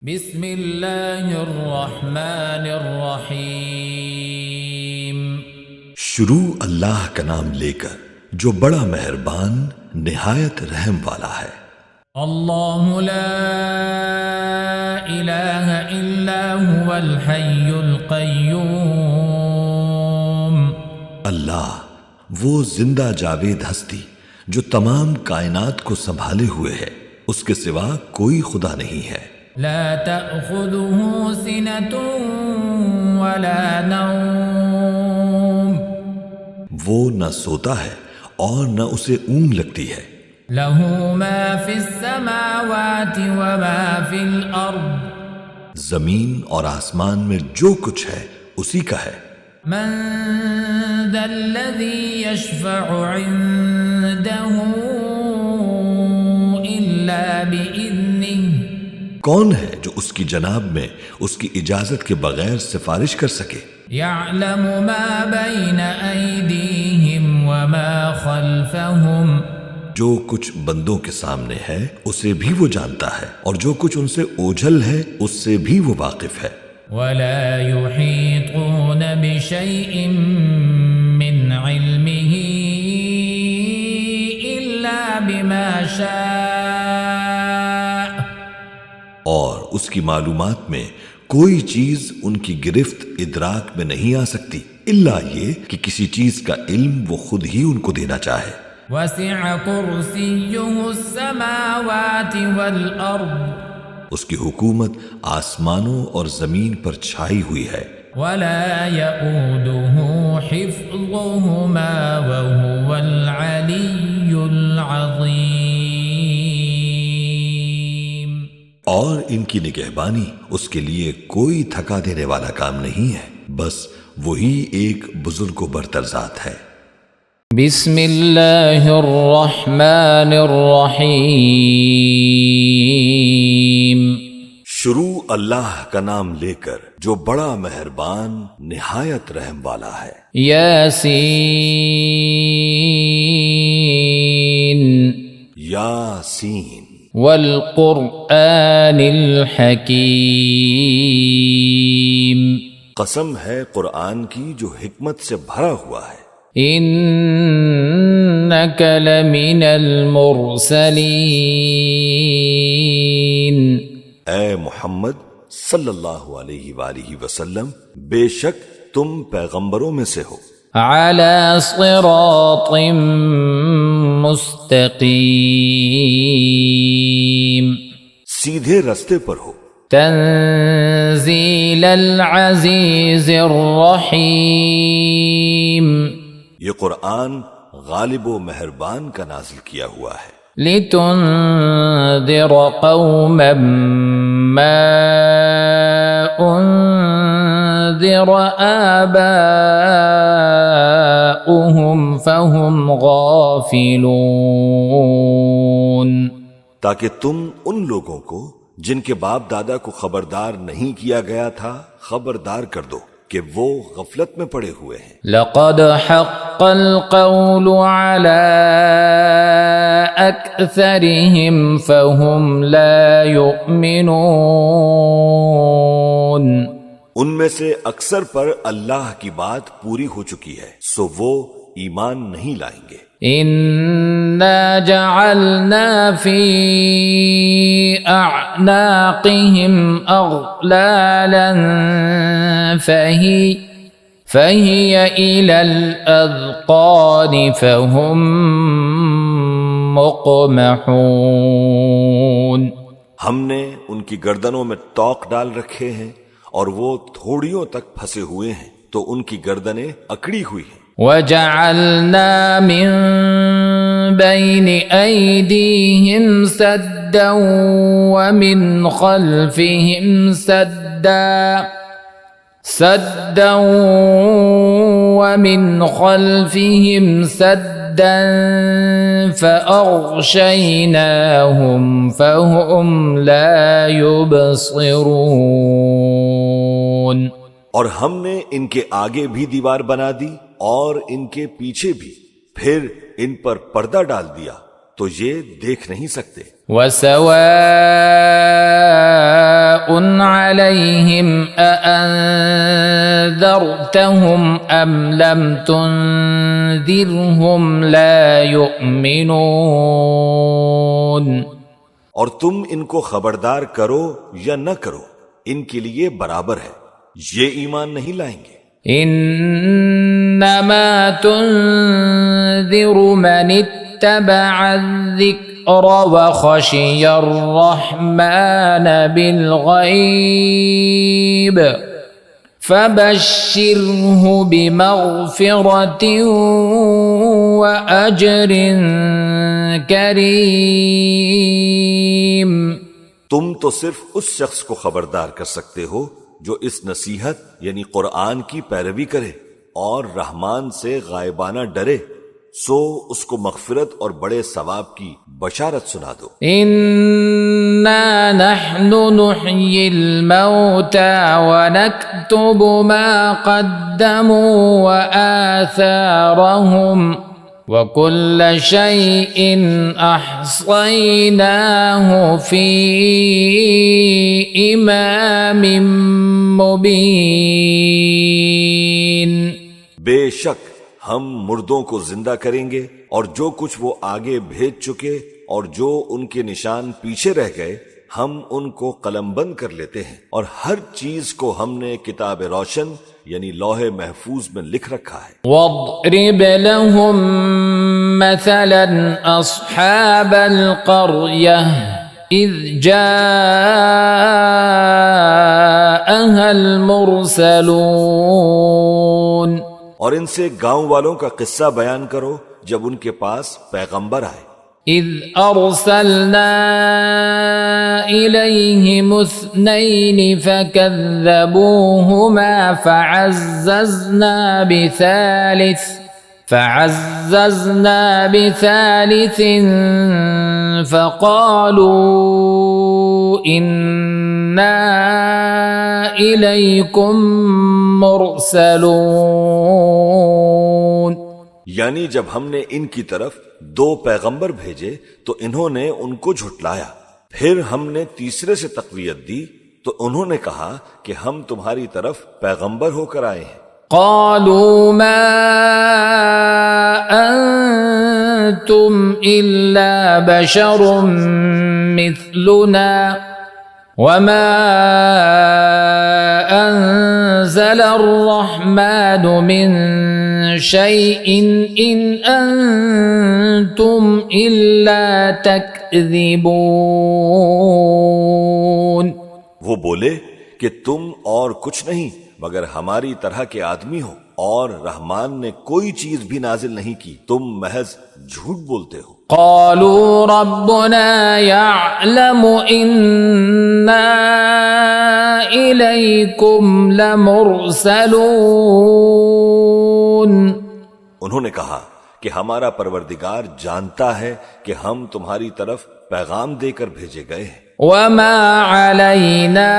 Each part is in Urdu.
بسم اللہ الرحمن الرحیم۔ شروع اللہ کا نام لے کر جو بڑا مہربان نہایت رحم والا ہے۔ اللہ لا الہ الا هو الحی القیوم۔ اللہ وہ زندہ جاوید ہستی جو تمام کائنات کو سنبھالے ہوئے ہے، اس کے سوا کوئی خدا نہیں ہے۔ لا تأخذه سنة ولا نوم۔ وہ نہ سوتا ہے اور نہ اسے اونگ لگتی ہے۔ له ما في السماوات وما في الأرض۔ زمین اور آسمان میں جو کچھ ہے اسی کا ہے۔ من ذا الذي يشفع عنده إلا بإذنه۔ کون ہے جو اس کی جناب میں اس کی اجازت کے بغیر سفارش کر سکے؟ يعلم ما بين أيديهم وما خلفهم۔ جو کچھ بندوں کے سامنے ہے اسے بھی وہ جانتا ہے، اور جو کچھ ان سے اوجھل ہے اس سے بھی وہ واقف ہے۔ ولا يحيطون بشيء من علمه إلا بما شاء۔ اور اس کی معلومات میں کوئی چیز ان کی گرفت ادراک میں نہیں آ سکتی الا یہ کہ کسی چیز کا علم وہ خود ہی ان کو دینا چاہے۔ وسع كرسيه السماوات والأرض۔ اس کی حکومت آسمانوں اور زمین پر چھائی ہوئی ہے۔ ولا يؤوده حفظهما وهو العلي العظيم۔ اور ان کی نگہبانی اس کے لیے کوئی تھکا دینے والا کام نہیں ہے، بس وہی ایک بزرگ و برتر ذات ہے۔ بسم اللہ الرحمن الرحیم۔ شروع اللہ کا نام لے کر جو بڑا مہربان نہایت رحم والا ہے۔ یاسین یاسین والقرآن الحکیم۔ قسم ہے قرآن کی جو حکمت سے بھرا ہوا ہے۔ انک لمن المرسلین۔ اے محمد صلی اللہ علیہ وآلہ وسلم، بے شک تم پیغمبروں میں سے ہو۔ علی صراط مستقیم۔ سیدھے رستے پر ہو۔ تنزیل العزیز الرحیم۔ یہ قرآن غالب و مہربان کا نازل کیا ہوا ہے۔ لتنذر قوما ما انذر آباؤهم فهم غافلون۔ تاکہ تم ان لوگوں کو جن کے باپ دادا کو خبردار نہیں کیا گیا تھا خبردار کر دو کہ وہ غفلت میں پڑے ہوئے ہیں۔ لقد حق القول على أكثرهم فهم لا يؤمنون۔ ان میں سے اکثر پر اللہ کی بات پوری ہو چکی ہے، سو وہ ایمان نہیں لائیں گے۔ إنا جعلنا في أعناقهم أغلالا فهي إلى الأذقان فهم مقمحون۔ ہم نے ان کی گردنوں میں توق ڈال رکھے ہیں اور وہ تھوڑیوں تک پھنسے ہوئے ہیں، تو ان کی گردنیں اکڑی ہوئی ہیں۔ وجعلنا من بين أيديهم سدا ومن خلفهم سدا ومن خلفهم سدا فأغشيناهم فهم لا يبصرون۔ اور ہم نے ان کے آگے بھی دیوار بنا دی اور ان کے پیچھے بھی، پھر ان پر پردہ ڈال دیا تو یہ دیکھ نہیں سکتے. وسواء عليهم أأنذرتهم أم لم تنذرهم لا يؤمنون. اور تم ان کو خبردار کرو یا نہ کرو، ان کے لیے برابر ہے، یہ ایمان نہیں لائیں گے. انما تنذر من اتبع الذکر وخشی الرحمن بالغیب فبشرہ بمغفرۃ واجر کریم. تم تو صرف اس شخص کو خبردار کر سکتے ہو جو اس نصیحت یعنی قرآن کی پیروی کرے اور رحمان سے غائبانہ ڈرے، سو اس کو مغفرت اور بڑے ثواب کی بشارت سنا دو. انا نحن نحيي الموتى ونكتب ما قدموا وآثارهم وكل شيء أحصيناه في إمام مبين. بے شک ہم مردوں کو زندہ کریں گے اور جو کچھ وہ آگے بھیج چکے اور جو ان کے نشان پیچھے رہ گئے ہم ان کو قلم بند کر لیتے ہیں، اور ہر چیز کو ہم نے کتاب روشن یعنی لوح محفوظ میں لکھ رکھا ہے. واضرب لهم مثلا أصحاب القرية إذ جاءها المرسلون. اور ان سے گاؤں والوں کا قصہ بیان کرو جب ان کے پاس پیغمبر آئے. إذ أرسلنا إليهم اثنين فكذبوهما فعززنا بثالث فقالوا إنا إليكم مرسلون. یعنی جب ہم نے ان کی طرف 2 پیغمبر بھیجے تو انہوں نے ان کو جھٹلایا، پھر ہم نے تیسرے سے تقویت دی تو انہوں نے کہا کہ ہم تمہاری طرف پیغمبر ہو کر آئے ہیں. قالوا ما أنتم إلا بشر مثلنا وما أنزل الرحمن من شيء إن أنتم إلا تكذبون. وہ بولے کہ تم اور کچھ نہیں مگر ہماری طرح کے آدمی ہو، اور رحمان نے کوئی چیز بھی نازل نہیں کی، تم محض جھوٹ بولتے ہو. قالوا ربنا يعلم إنا إليكم لمرسلون. انہوں نے کہا کہ ہمارا پروردگار جانتا ہے کہ ہم تمہاری طرف پیغام دے کر بھیجے گئے ہیں. وما علينا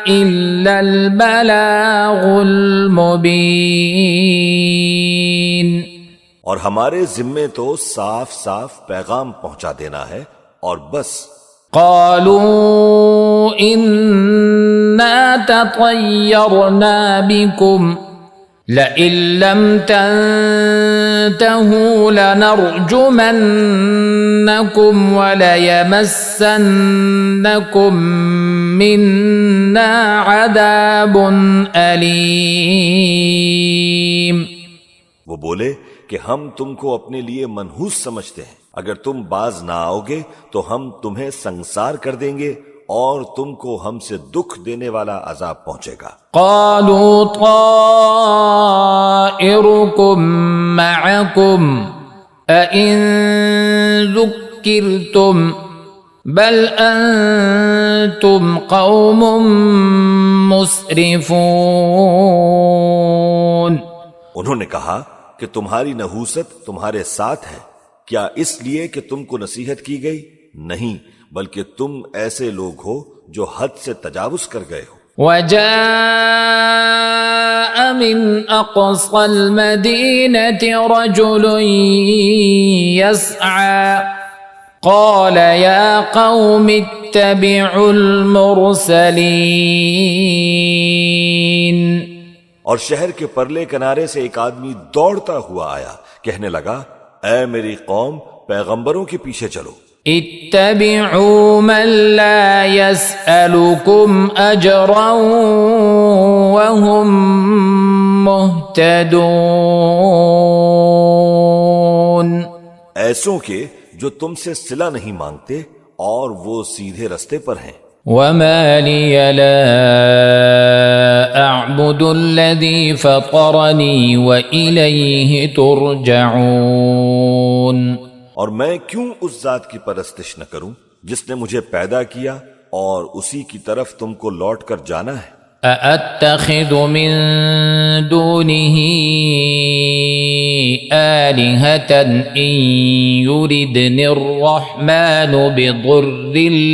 إلا البلاغ المبين. اور ہمارے ذمے تو صاف صاف پیغام پہنچا دینا ہے اور بس. قالوا إنا تطيرنا بكم لئن لم تنتهوا لنرجمنكم وليمسنكم منا عذاب أليم. وہ بولے کہ ہم تم کو اپنے لیے منحوس سمجھتے ہیں، اگر تم باز نہ آؤ گے تو ہم تمہیں سنسار کر دیں گے اور تم کو ہم سے دکھ دینے والا عذاب پہنچے گا. قالوا طائركم معكم أئن ذكرتم بل أنتم قوم مسرفون. انہوں نے کہا کہ تمہاری نحوست تمہارے ساتھ ہے، کیا اس لیے کہ تم کو نصیحت کی گئی؟ نہیں، بلکہ تم ایسے لوگ ہو جو حد سے تجاوز کر گئے ہو. وجاء من أقصى المدينة رجل يسعى قال يا قوم اتبعوا المرسلين. اور شہر کے پرلے کنارے سے ایک آدمی دوڑتا ہوا آیا، کہنے لگا اے میری قوم، پیغمبروں کے پیچھے چلو. اتبعوا من لا يسألكم أجرا وهم مهتدون. ایسوں کے جو تم سے صلہ نہیں مانگتے اور وہ سیدھے رستے پر ہیں. وما لي لا أعبد الذي فطرني وإليه ترجعون. اور میں کیوں اس ذات کی پرستش نہ کروں جس نے مجھے پیدا کیا اور اسی کی طرف تم کو لوٹ کر جانا ہے. أأتخذ من دونه آلهة إن يردني الرحمن بضر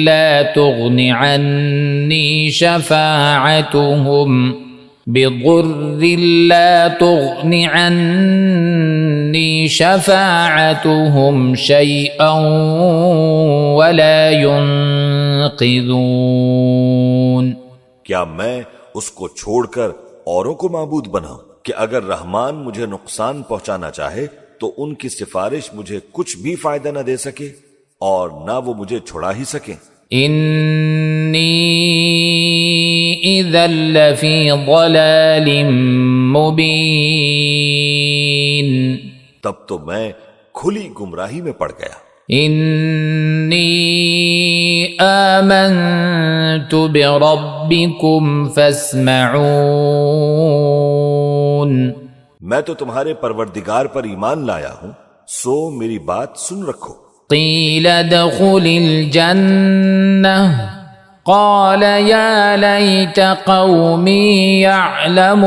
لا تغن عني شفاعتهم شيئا ولا ينقذون. کیا میں اس کو چھوڑ کر اوروں کو معبود بناؤں کہ اگر رحمان مجھے نقصان پہنچانا چاہے تو ان کی سفارش مجھے کچھ بھی فائدہ نہ دے سکے اور نہ وہ مجھے چھڑا ہی سکیں. انی اذا لفی ضلال مبین. تب تو میں کھلی گمراہی میں پڑ گیا. انی آمنت بربکم فاسمعون. میں تو تمہارے پروردگار پر ایمان لایا ہوں، سو میری بات سن رکھو. قیل ادخل الجنہ قال یا لیت قومی یعلمون.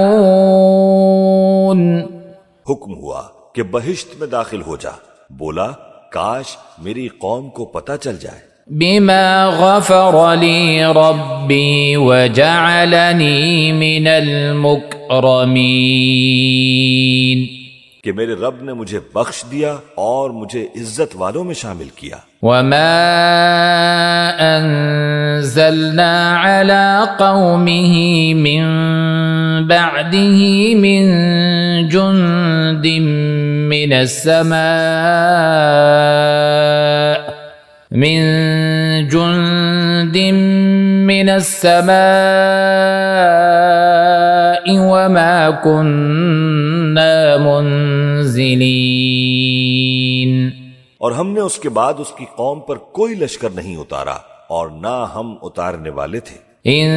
حکم ہوا کہ بہشت میں داخل ہو جا. بولا کاش میری قوم کو پتہ چل جائے. بما غفر لی ربی وجعلنی من المکرمین. کہ میرے رب نے مجھے بخش دیا اور مجھے عزت والوں میں شامل کیا. وما انزلنا على قومه من بعده من جند من السماء وما كنا منزلين. اور ہم نے اس کے بعد اس کی قوم پر کوئی لشکر نہیں اتارا اور نہ ہم اتارنے والے تھے. ان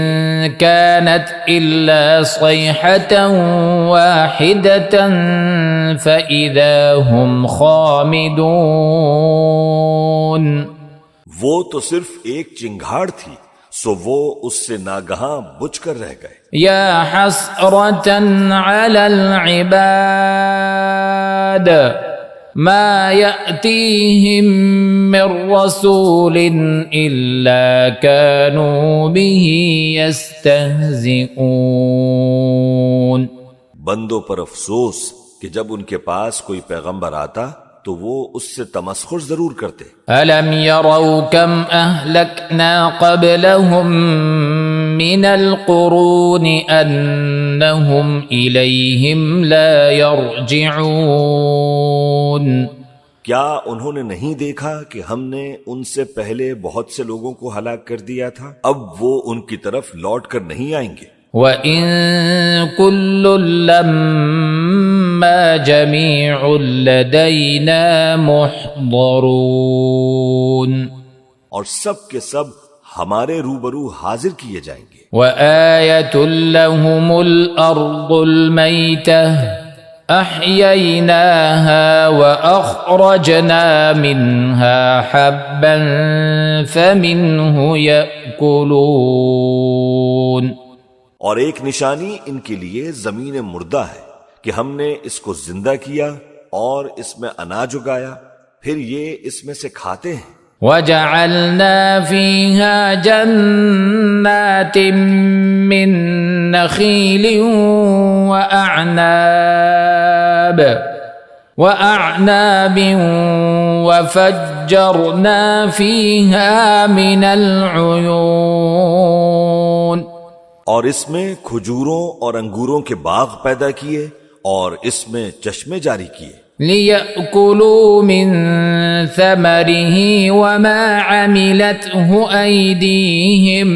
كانت الا صيحة واحدة فاذا هم خامدون. وہ تو صرف ایک چنگھاڑ تھی، سو وہ اس سے ناگہاں بجھ کر رہ گئے. یا حسرة على العباد ما يأتيهم من رسول إلا كانوا به يستهزئون. بندوں پر افسوس کہ جب ان کے پاس کوئی پیغمبر آتا تو وہ اس سے تمسخر ضرور کرتے. ألم يروا كم أهلكنا قبلهم من القرون أنهم إليهم لا يرجعون. کیا انہوں نے نہیں دیکھا کہ ہم نے ان سے پہلے بہت سے لوگوں کو ہلاک کر دیا تھا، اب وہ ان کی طرف لوٹ کر نہیں آئیں گے. وَإِن كُلٌّ لَّمَّا جَمِيعٌ لَّدَيْنَا مُحْضَرُونَ. اور سب کے سب ہمارے روبرو حاضر کیے جائیں گے. وَآيَةٌ لَّهُمُ الْأَرْضُ الْمَيْتَةُ أَحْيَيْنَاهَا وَأَخْرَجْنَا مِنْهَا حَبًّا فَمِنْهُ يَأْكُلُونَ. اور ایک نشانی ان کے لیے زمین مردہ ہے کہ ہم نے اس کو زندہ کیا اور اس میں اناج اگایا، پھر یہ اس میں سے کھاتے ہیں. وجعلنا فيها جنات من نخيل وأعناب وفجرنا فيها من العيون، اور اس میں کھجوروں اور انگوروں کے باغ پیدا کیے اور اس میں چشمے جاری کیے، لِيَأْكُلُوا مِن ثَمَرِهِ وَمَا عَمِلَتْهُ أَيْدِيهِمْ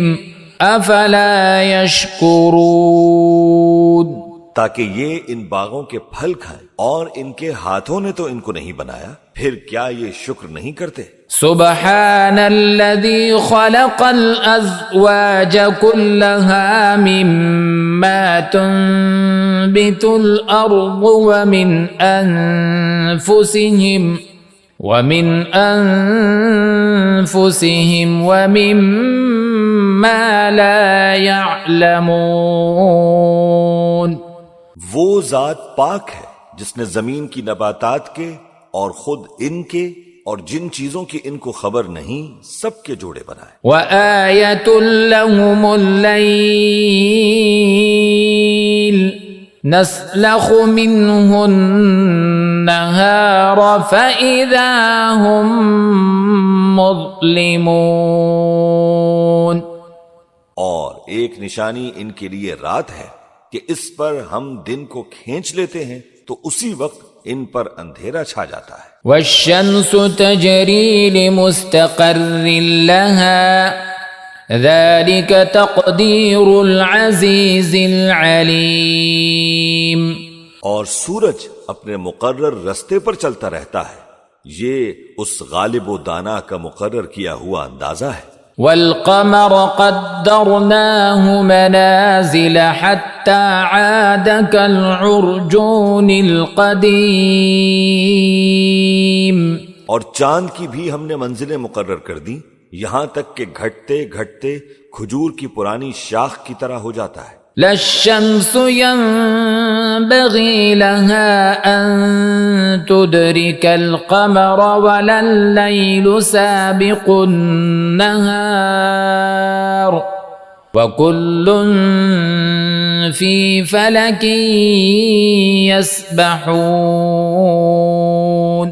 أَفَلَا يَشْكُرُونَ، تاکہ یہ ان باغوں کے پھل کھائیں، اور ان کے ہاتھوں نے تو ان کو نہیں بنایا، پھر کیا یہ شکر نہیں کرتے؟ سبحان الذي خلق الأزواج كلها مما تنبت الأرض ومن أنفسهم ومما لا يعلمون۔ وہ ذات پاک ہے جس نے زمین کی نباتات کے اور خود ان کے اور جن چیزوں کی ان کو خبر نہیں سب کے جوڑے بنائے۔ وَآيَةٌ لَهُمُ اللَّيْلُ نَسْلَخُ مِنْهُ النَّهَارَ فَإِذَا هُمْ مُظْلِمُونَ، اور ایک نشانی ان کے لیے رات ہے کہ اس پر ہم دن کو کھینچ لیتے ہیں تو اسی وقت ان پر اندھیرا چھا جاتا ہے۔ وَالشَّمْسُ تَجْرِي لِمُسْتَقَرٍّ لَهَا ذَلِكَ تَقْدِيرُ الْعَزِيزِ الْعَلِيمِ، اور سورج اپنے مقرر رستے پر چلتا رہتا ہے، یہ اس غالب و دانا کا مقرر کیا ہوا اندازہ ہے۔ وَالْقَمَرَ قَدَّرْنَاهُ مَنَازِلَ حَتَّى عَادَ كَالْعُرْجُونِ الْقَدِيمِ، اور چاند کی بھی ہم نے منزلیں مقرر کر دیں، یہاں تک کہ گھٹتے گھٹتے کھجور کی پرانی شاخ کی طرح ہو جاتا ہے۔ لا الشمس ينبغي لها أن تدرك القمر ولا الليل سابق النهار وكل في فلك يسبحون۔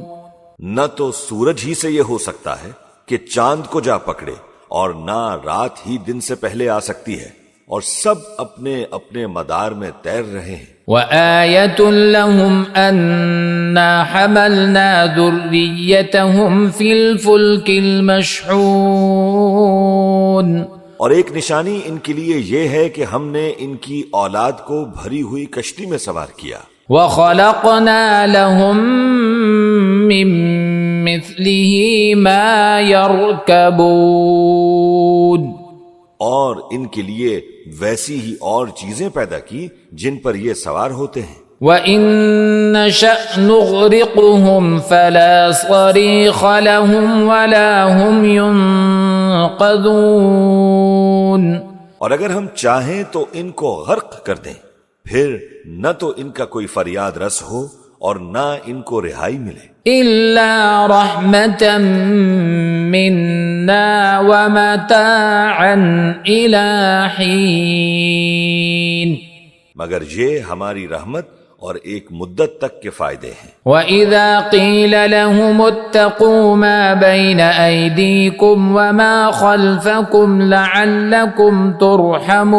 نہ تو سورج ہی سے یہ ہو سکتا ہے کہ چاند کو جا پکڑے، اور نہ رات ہی دن سے پہلے آ سکتی ہے، اور سب اپنے اپنے مدار میں تیر رہے ہیں۔ وَآيَةٌ لَهُمْ أَنَّا حَمَلْنَا ذُرِّيَّتَهُمْ فِي الْفُلْكِ الْمَشْحُونِ، اور ایک نشانی ان کے لیے یہ ہے کہ ہم نے ان کی اولاد کو بھری ہوئی کشتی میں سوار کیا۔ وَخَلَقْنَا لَهُم مِّن مِّثْلِهِ مَا يَرْكَبُونَ، اور ان کے لیے ویسی ہی اور چیزیں پیدا کی جن پر یہ سوار ہوتے ہیں۔ وَإِن نَّشَأْ نُغْرِقْهُمْ فَلَا صَرِيخَ لَهُمْ وَلَا هُمْ يُنقَذُونَ، اور اگر ہم چاہیں تو ان کو غرق کر دیں، پھر نہ تو ان کا کوئی فریاد رس ہو اور نہ ان کو رہائی ملے۔ إِلَّا رَحْمَةً مِّنَّا وَمَتَاعًا إِلَىٰ حِينٍ، مگر یہ ہماری رحمت اور ایک مدت تک کے فائدے ہیں۔ وَإِذَا قِيلَ لَهُمُ اتَّقُوا مَا بَيْنَ أَيْدِيكُمْ وَمَا خَلْفَكُمْ لَعَلَّكُمْ تُرْحَمُونَ،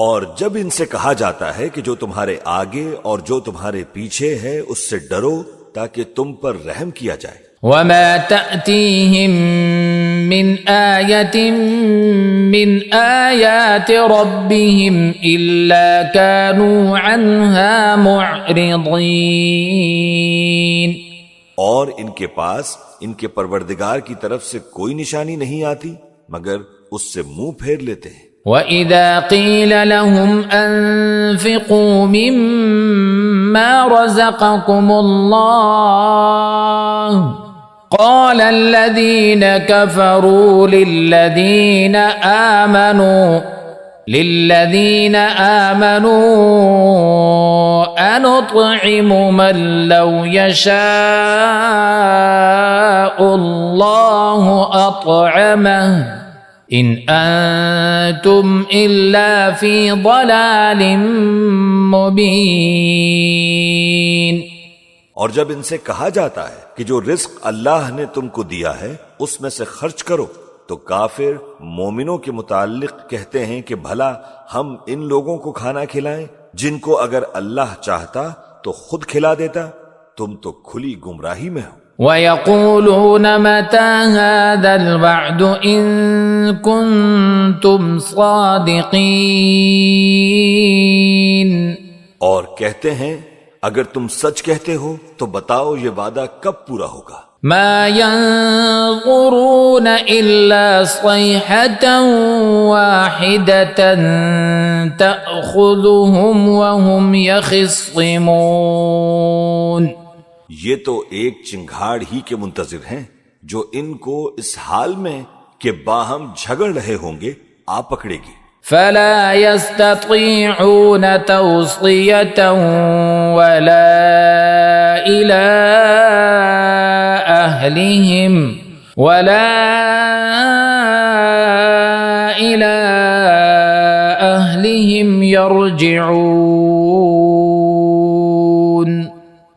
اور جب ان سے کہا جاتا ہے کہ جو تمہارے آگے اور جو تمہارے پیچھے ہے اس سے ڈرو تاکہ تم پر رحم کیا جائے۔ وَمَا تَأْتِيهِم مِّنْ آيَةٍ مِّنْ آيَاتِ رَبِّهِمْ إِلَّا كَانُوا عَنْهَا مُعْرِضِينَ، اور ان کے پاس ان کے پروردگار کی طرف سے کوئی نشانی نہیں آتی مگر اس سے منہ پھیر لیتے ہیں۔ وَإِذَا قِيلَ لَهُمْ أَنفِقُوا مِمَّا رَزَقَكُمُ اللَّهُ قَالَ الَّذِينَ كَفَرُوا لِلَّذِينَ آمَنُوا للذين آمنوا أنطعم من لو يشاء الله أطعمه إن أنتم إلا في ضلال مبين. اور جب ان سے کہا جاتا ہے کہ جو رزق اللہ نے تم کو دیا ہے اس میں سے خرچ کرو، تو کافر مومنوں کے متعلق کہتے ہیں کہ بھلا ہم ان لوگوں کو کھانا کھلائیں جن کو اگر اللہ چاہتا تو خود کھلا دیتا. تم تو کھلی گمراہی میں ہو. وَيَقُولُونَ مَتَى هَذَا الْوَعْدُ إِن كُنتُمْ صَادِقِينَ. اور کہتے ہیں اگر تم سچ کہتے ہو تو بتاؤ یہ وعدہ کب پورا ہوگا. ما ينظرون إلا صيحة واحدة تأخذهم وهم يخصمون. یہ تو ایک چنگھاڑ ہی کے منتظر ہیں جو ان کو اس حال میں کہ باہم جھگڑ رہے ہوں گے آ پکڑے گی. فلا يستطيعون توصية ولا إلى أهلهم يرجعون.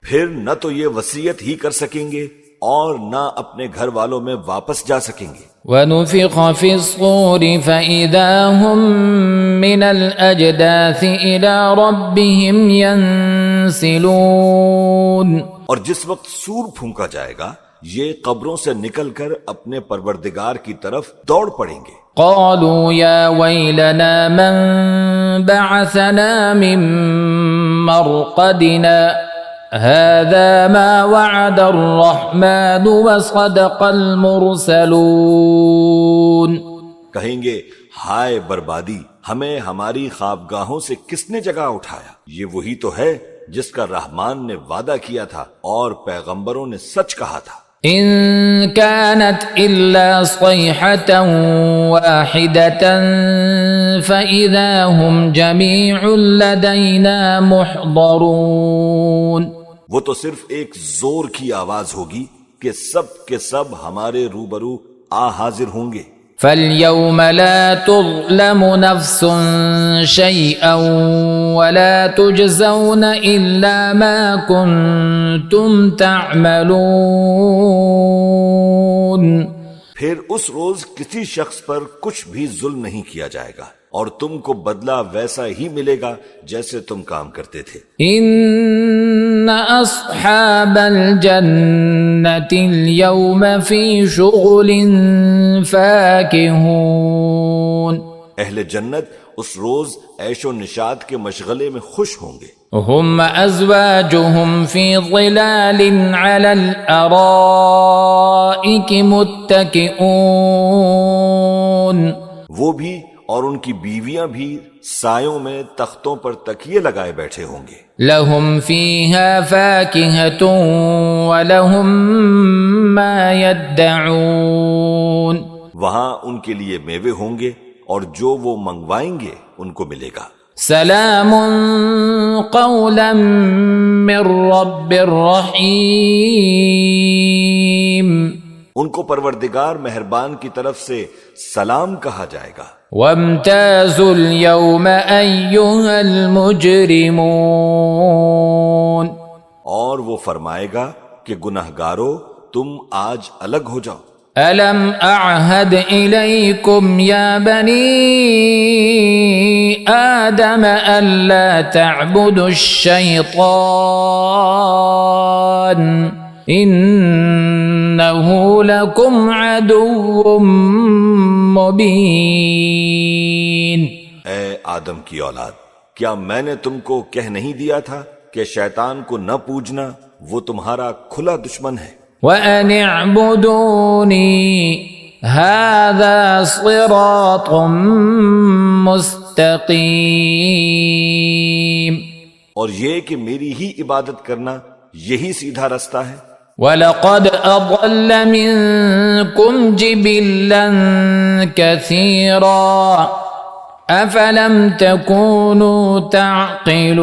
پھر نہ تو یہ وصیت ہی کر سکیں گے اور نہ اپنے گھر والوں میں واپس جا سکیں گے. وَنُفِخَ فِي الصُّورِ فَإِذَا هُم مِّنَ الْأَجْدَاثِ إِلَى رَبِّهِمْ يَنسِلُونَ. اور جس وقت سور پھونکا جائے گا یہ قبروں سے نکل کر اپنے پروردگار کی طرف دوڑ پڑیں گے. قالوا يا ويلنا من بعثنا من مرقدنا هذا ما وعد الرحمن وصدق المرسلون. کہیں گے ہائے بربادی، ہمیں ہماری خوابگاہوں سے کس نے جگا اٹھایا؟ یہ وہی تو ہے جس کا رحمان نے وعدہ کیا تھا اور پیغمبروں نے سچ کہا تھا. إن كانت إلا صيحة واحدة فإذا هم جميع لدينا محضرون. وہ تو صرف ایک زور کی آواز ہوگی کہ سب کے سب ہمارے روبرو آ حاضر ہوں گے. فاليوم لا تظلم نفس شيئا ولا تجزون إلا ما كنتم تعملون. پھر اس روز کسی شخص پر کچھ بھی ظلم نہیں کیا جائے گا اور تم کو بدلہ ویسا ہی ملے گا جیسے تم کام کرتے تھے. ان اصحاب الجنة اليوم في شغل فاكهون. اہل جنت اس روز عیش و نشاط کے مشغلے میں خوش ہوں گے. هم ازواجهم في ظلال على الارائك متكئون. وہ بھی اور ان کی بیویاں بھی سایوں میں تختوں پر تکیے لگائے بیٹھے ہوں گے. لهم فيها فاكهة ولهم ما يدعون. وہاں ان کے لیے میوے ہوں گے اور جو وہ منگوائیں گے ان کو ملے گا. سلام قولا من رب رحیم. ان کو پروردگار مہربان کی طرف سے سلام کہا جائے گا. وامتازوا اليوم أيها المجرمون. اور وہ فرمائے گا کہ گنہگارو تم آج الگ ہو جاؤ. ألم أعهد إليكم يا بني آدم ألا تعبدوا الشيطان إنه لكم عدو مبين. اے آدم کی اولاد، کیا میں نے تم کو کہہ نہیں دیا تھا کہ شیطان کو نہ پوجنا، وہ تمہارا کھلا دشمن ہے. وَأَنِ اعْبُدُونِي هَذَا صِرَاطٌ مُسْتَقِيمٌ. اور یہ کہ میری ہی عبادت کرنا یہی سیدھا رستہ ہے. وَلَقَدْ أَضَلَّ مِنكُمْ جِبِلًّا كَثِيرًا أفلم تكونوا تعقلون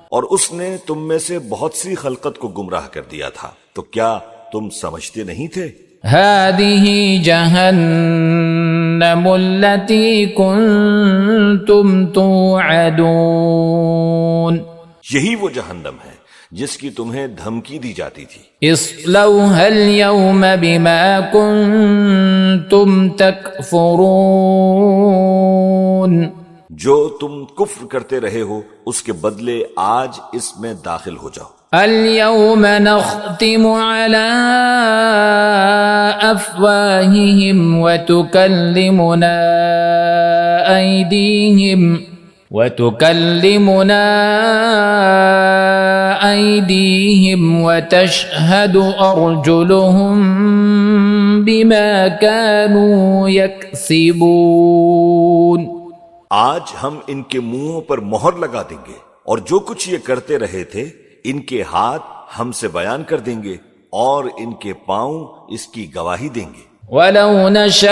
اور اس نے تم میں سے بہت سی خلقت کو گمراہ کر دیا تھا، تو کیا تم سمجھتے نہیں تھے؟ هذه جهنم التي كنتم توعدون یہی وہ جہنم ہے جس کی تمہیں دھمکی دی جاتی تھی۔ اصلوها اليوم بما كنتم تكفرون جو تم کفر کرتے رہے ہو اس کے بدلے آج اس میں داخل ہو جاؤ۔ اليوم نختم على أفواههم وتكلمنا أيديهم وتشهد أرجلهم بما كانوا يكسبون آج ہم ان کے منہوں پر مہر لگا دیں گے اور جو کچھ یہ کرتے رہے تھے ان کے ہاتھ ہم سے بیان کر دیں گے اور ان کے پاؤں اس کی گواہی دیں گے۔ وَلَوْ نَشَاءُ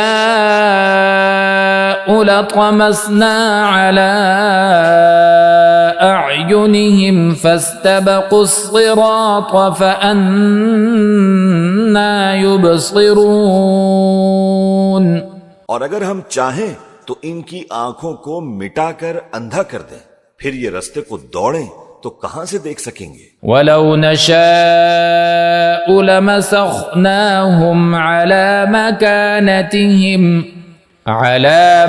لَطَمَسْنَا عَلَىٰ أَعْيُنِهِمْ فَاسْتَبَقُوا الصِّرَاطَ فَأَنَّىٰ يُبْصِرُونَ اور اگر ہم چاہیں تو ان کی آنکھوں کو مٹا کر اندھا کر دیں، پھر یہ رستے کو دوڑیں تو کہاں سے دیکھ سکیں گے؟ وَلَوْ نَشَاءُ لَمَسَخْنَاهُمْ عَلَى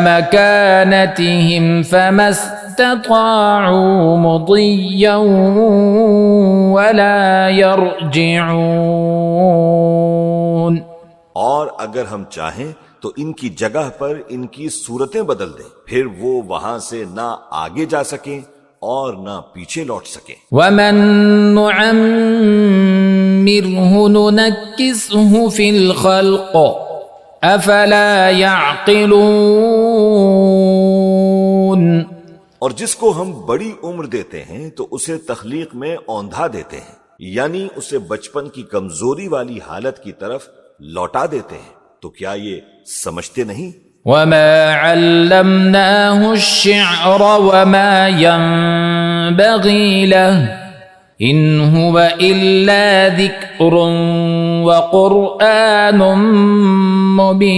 مَكَانَتِهِمْ فَمَا اسْتَطَاعُوا مُضِيًّا وَلَا يَرْجِعُونَ اور اگر ہم چاہیں تو ان کی جگہ پر ان کی صورتیں بدل دیں، پھر وہ وہاں سے نہ آگے جا سکیں اور نہ پیچھے لوٹ سکیں۔ وَمَن نُعَمِّرْهُ نُنَكِّسْهُ فِي الْخَلْقِ أَفَلَا يَعْقِلُونَ اور جس کو ہم بڑی عمر دیتے ہیں تو اسے تخلیق میں اوندھا دیتے ہیں، یعنی اسے بچپن کی کمزوری والی حالت کی طرف لوٹا دیتے ہیں، تو کیا یہ سمجھتے نہیں؟ وَمَا عَلَّمْنَاهُ الشِّعْرَ وَمَا يَنبَغِي لَهُ إِنْ هُوَ إِلَّا ذِكْرٌ وَقُرْآنٌ مُبِينٌ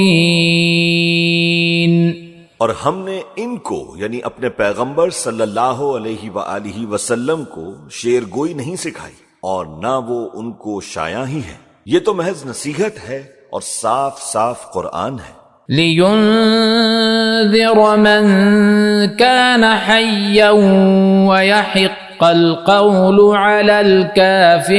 اور ہم نے ان کو یعنی اپنے پیغمبر صلی اللہ علیہ وآلہ وسلم کو شعر گوئی نہیں سکھائی، اور نہ وہ ان کو شایع ہی ہے، یہ تو محض نصیحت ہے اور صاف صاف قرآن ہے۔ لِيُنذِرَ مَن كَانَ حَيًّا وَيَحِقَّ الْقَوْلُ عَلَى الْكَافِرِينَ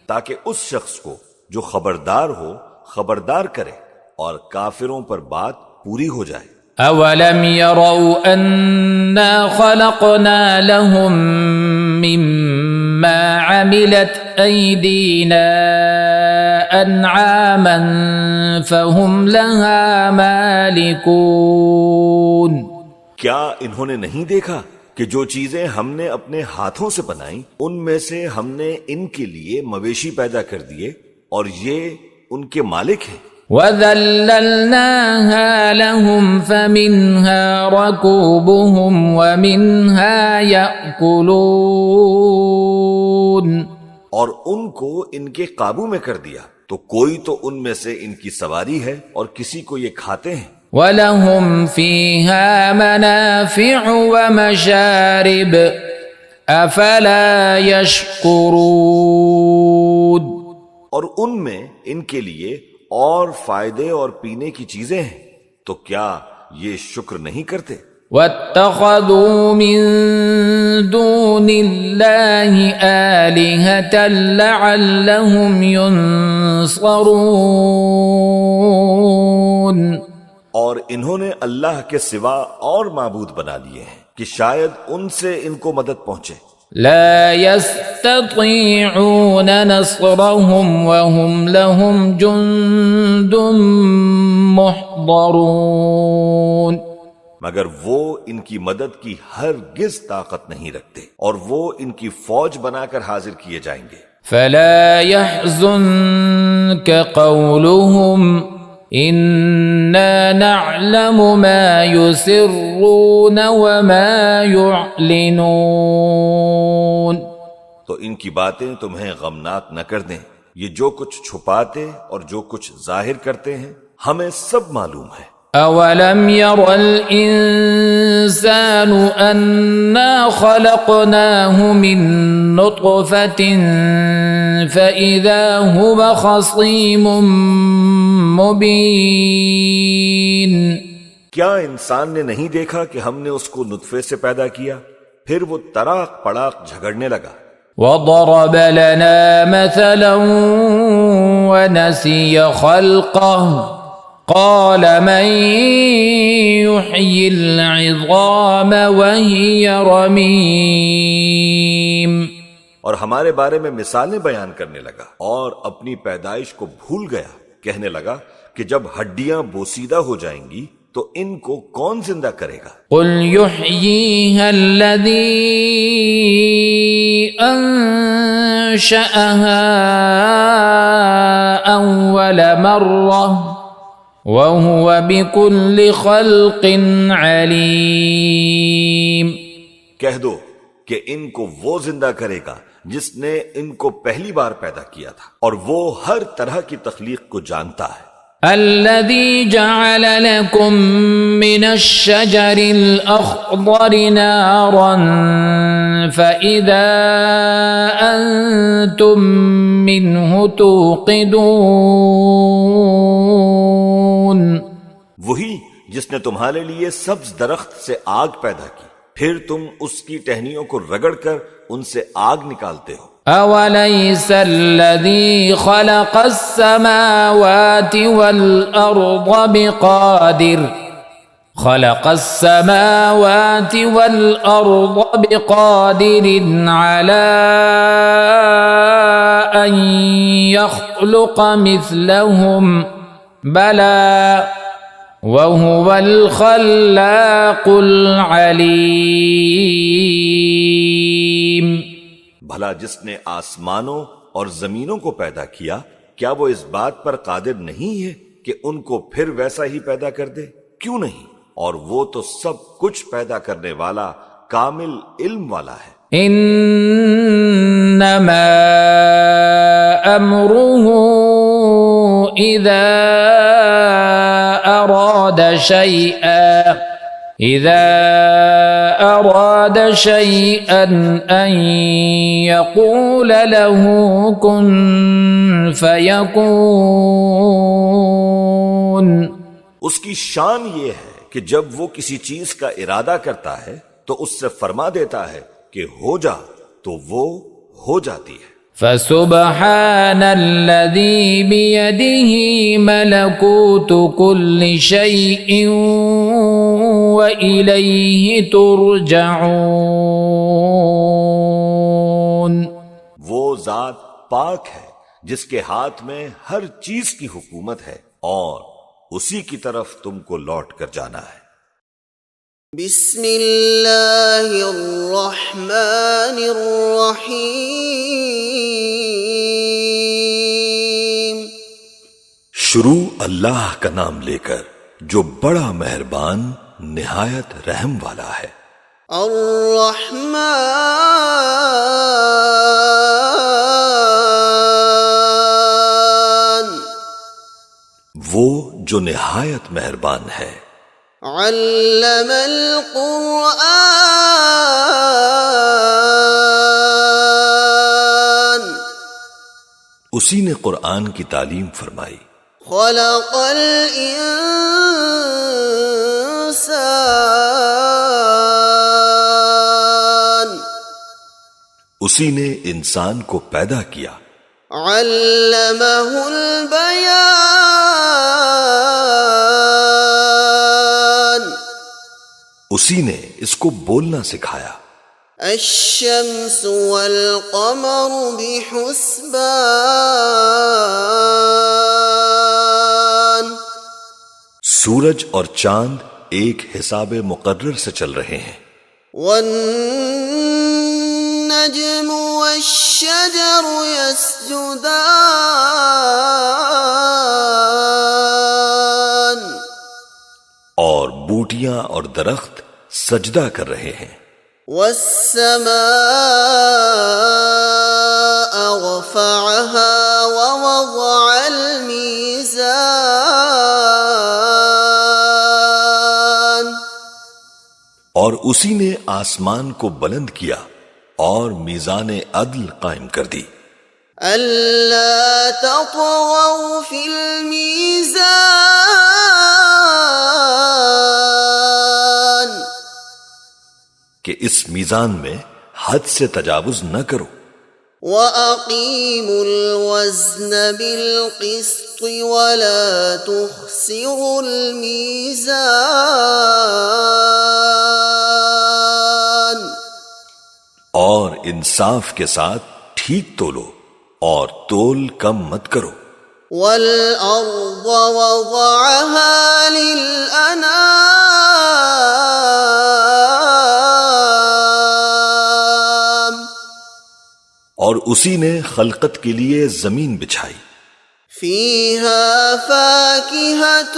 تاکہ اس شخص کو جو خبردار ہو خبردار کرے اور کافروں پر بات پوری ہو جائے۔ أَوَلَمْ يَرَوْا أَنَّا خَلَقْنَا لَهُم مِّمَّا عَمِلَتْ أَيْدِينَا أَنْعَامًا فَهُمْ لَهَا مَالِكُونَ کیا انہوں نے نہیں دیکھا کہ جو چیزیں ہم نے اپنے ہاتھوں سے بنائیں ان میں سے ہم نے ان کے لیے مویشی پیدا کر دیے اور یہ ان کے مالک ہیں۔ وَذَلَّلْنَاهَا لَهُمْ فَمِنْهَا رَكُوبُهُمْ وَمِنْهَا يَأْكُلُونَ اور ان کو ان کے قابو میں کر دیا، تو کوئی تو ان میں سے ان کی سواری ہے اور کسی کو یہ کھاتے ہیں۔ وَلَهُمْ فِيهَا مَنَافِعُ وَمَشَارِبُ أَفَلَا يَشْكُرُونَ اور ان میں ان کے لیے اور فائدے اور پینے کی چیزیں ہیں، تو کیا یہ شکر نہیں کرتے؟ وَاتَّخَذُوا مِن دُونِ اللَّهِ آلِهَةً لَعَلَّهُمْ يُنصَرُونَ اور انہوں نے اللہ کے سوا اور معبود بنا لیے ہیں کہ شاید ان سے ان کو مدد پہنچے۔ لا يستطيعون نصرهم وهم لهم جند محضرون مگر وہ ان کی مدد کی ہرگز طاقت نہیں رکھتے اور وہ ان کی فوج بنا کر حاضر کیے جائیں گے۔ فلا يحزنك قولهم إنا نعلم ما يسرون وما يعلنون. تو ان کی باتیں تمہیں غمناک نہ کر دیں. یہ جو کچھ چھپاتے اور جو کچھ ظاہر کرتے ہیں ہمیں سب معلوم ہے. أولم ير الإنسان أنا خلقناه من نطفة فإذا هو خصيم مبين. کیا انسان نے نہیں دیکھا کہ ہم نے اس کو نطفے سے پیدا کیا پھر وہ تراق پڑاق جھگڑنے لگا. وضرب لنا مثلا ونسي خلقه قال من يحيي العظام وهي رميم. اور ہمارے بارے میں مثالیں بیان کرنے لگا اور اپنی پیدائش کو بھول گیا. کہنے لگا کہ جب ہڈیاں بوسیدہ ہو جائیں گی تو ان کو کون زندہ کرے گا؟ قل يحييها الذي أنشأها أول مرة وَهُوَ بِكُلِّ خَلْقٍ عَلِيمٌ. کہہ دو کہ ان کو وہ زندہ کرے گا جس نے ان کو پہلی بار پیدا کیا تھا اور وہ ہر طرح کی تخلیق کو جانتا ہے. الذي جعل لكم من الشجر الأخضر نارا فإذا أنتم منه توقدون. وہی جس نے تمہارے لیے سبز درخت سے آگ پیدا کی پھر تم اس کی ٹہنیوں کو رگڑ کر ان سے آگ نکالتے ہو. أوليس الذي خلق السماوات والأرض بقادر على أن يخلق مثلهم بلى وهو الخلاق العليم. بھلا جس نے آسمانوں اور زمینوں کو پیدا کیا کیا وہ اس بات پر قادر نہیں ہے کہ ان کو پھر ویسا ہی پیدا کر دے؟ کیوں نہیں؟ اور وہ تو سب کچھ پیدا کرنے والا کامل علم والا ہے. انما امره اذا اراد شيئا ان يقول له كن فيكون. اس کی شان یہ ہے کہ جب وہ کسی چیز کا ارادہ کرتا ہے تو اس سے فرما دیتا ہے کہ ہو جا تو وہ ہو جاتی ہے. فسبحان الذي بيده ملكوت كل شيء وإليه ترجعون. وہ ذات پاک ہے جس کے ہاتھ میں ہر چیز کی حکومت ہے اور اسی کی طرف تم کو لوٹ کر جانا ہے. بسم اللہ الرحمن الرحیم. شروع اللہ کا نام لے کر جو بڑا مہربان نہایت رحم والا ہے. الرحمن وہ جو نہایت مہربان ہے. علم القرآن اسی نے قرآن کی تعلیم فرمائی. خلق الانسان اسی نے انسان کو پیدا کیا. علمہ البیان اسی نے اس کو بولنا سکھایا. الشمس والقمر بحسبان سورج اور چاند ایک حساب مقرر سے چل رہے ہیں. والنجم والشجر يسجدان چوٹیاں اور درخت سجدہ کر رہے ہیں. والسماء رفعها ووضع الميزان اور اسی نے آسمان کو بلند کیا اور میزان عدل قائم کر دی. ألا تطغوا في الميزان کہ اس میزان میں حد سے تجاوز نہ کرو. وَأَقِيمُوا الْوَزْنَ بِالْقِسْطِ وَلَا تُخْسِرُوا الْمِيزَانَ اور انصاف کے ساتھ ٹھیک تولو اور تول کم مت کرو. وَالْأَرْضَ وَضَعَهَا لِلْأَنَامِ اور اسی نے خلقت کے لیے زمین بچھائی. فِيهَا فَاكِهَةٌ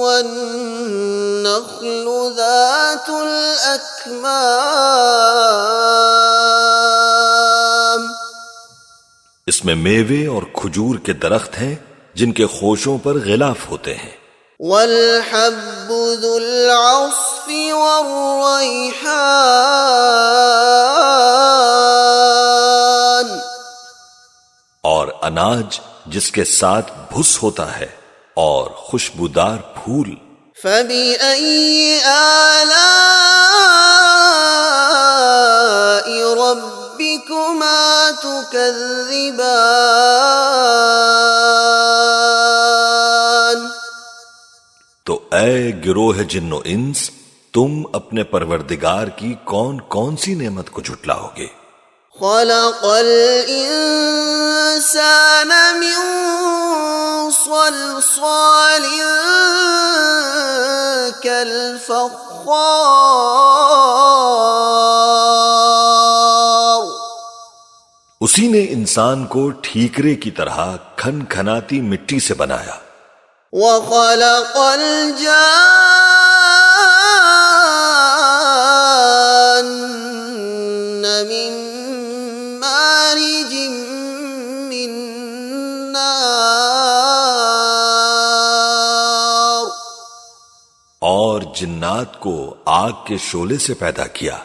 وَالنَّخْلُ ذَاتُ الْأَكْمَامِ اس میں میوے اور کھجور کے درخت ہیں جن کے خوشوں پر غلاف ہوتے ہیں. وَالْحَبُّ ذُو الْعَصْفِ وَالرَّيْحَانُ اور اناج جس کے ساتھ بھس ہوتا ہے اور خوشبودار پھول. فَبِأَيِّ آلَاءِ رَبِّكُمَا تُكَذِّبَانِ تو اے گروہ جن و انس، تم اپنے پروردگار کی کون کون سی نعمت کو جھٹلاؤ گے؟ خَلَقَ الْإِنسَانَ مِنْ صَلْصَالٍ كَالْفَخَّارِ اسی نے انسان کو ٹھیکرے کی طرح کھن کھناتی مٹی سے بنایا. وَخَلَقَ الْجَانَّ مِن مَّارِجٍ مِّن نَّارٍ اور جنات کو آگ کے شعلے سے پیدا کیا.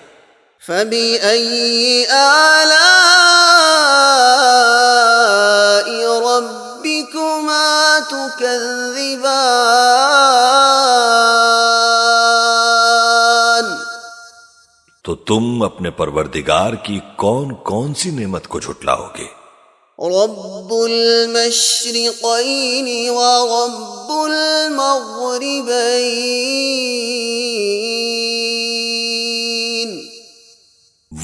فَبِأَيِّ آلَاءِ رَبِّكُمَا تُكَذِّبَانِ تو تم اپنے پروردگار کی کون کون سی نعمت کو جھٹلاؤ گے؟ رب المشرقین ورب المغربین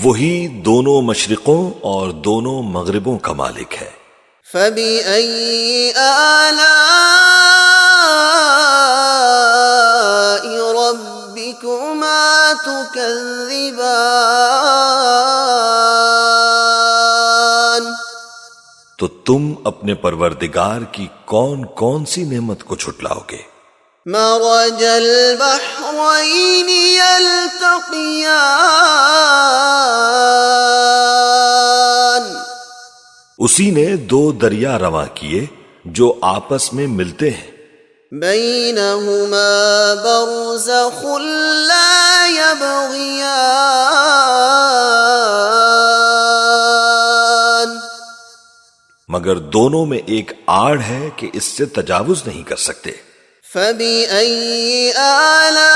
وہی دونوں مشرقوں اور دونوں مغربوں کا مالک ہے. فَبِأَيِّ آلَاءِ رَبِّكُمَا تُكَذِّبَانِ تو تم اپنے پروردگار کی کون کون سی نعمت کو جھٹلاؤ گے؟ مرج البحرین یلتقیان اسی نے دو دریا رواں کیے جو آپس میں ملتے ہیں. بینہما برزخ لا یبغیان مگر دونوں میں ایک آڑ ہے کہ اس سے تجاوز نہیں کر سکتے. فَبِأَيِّ آلَاءِ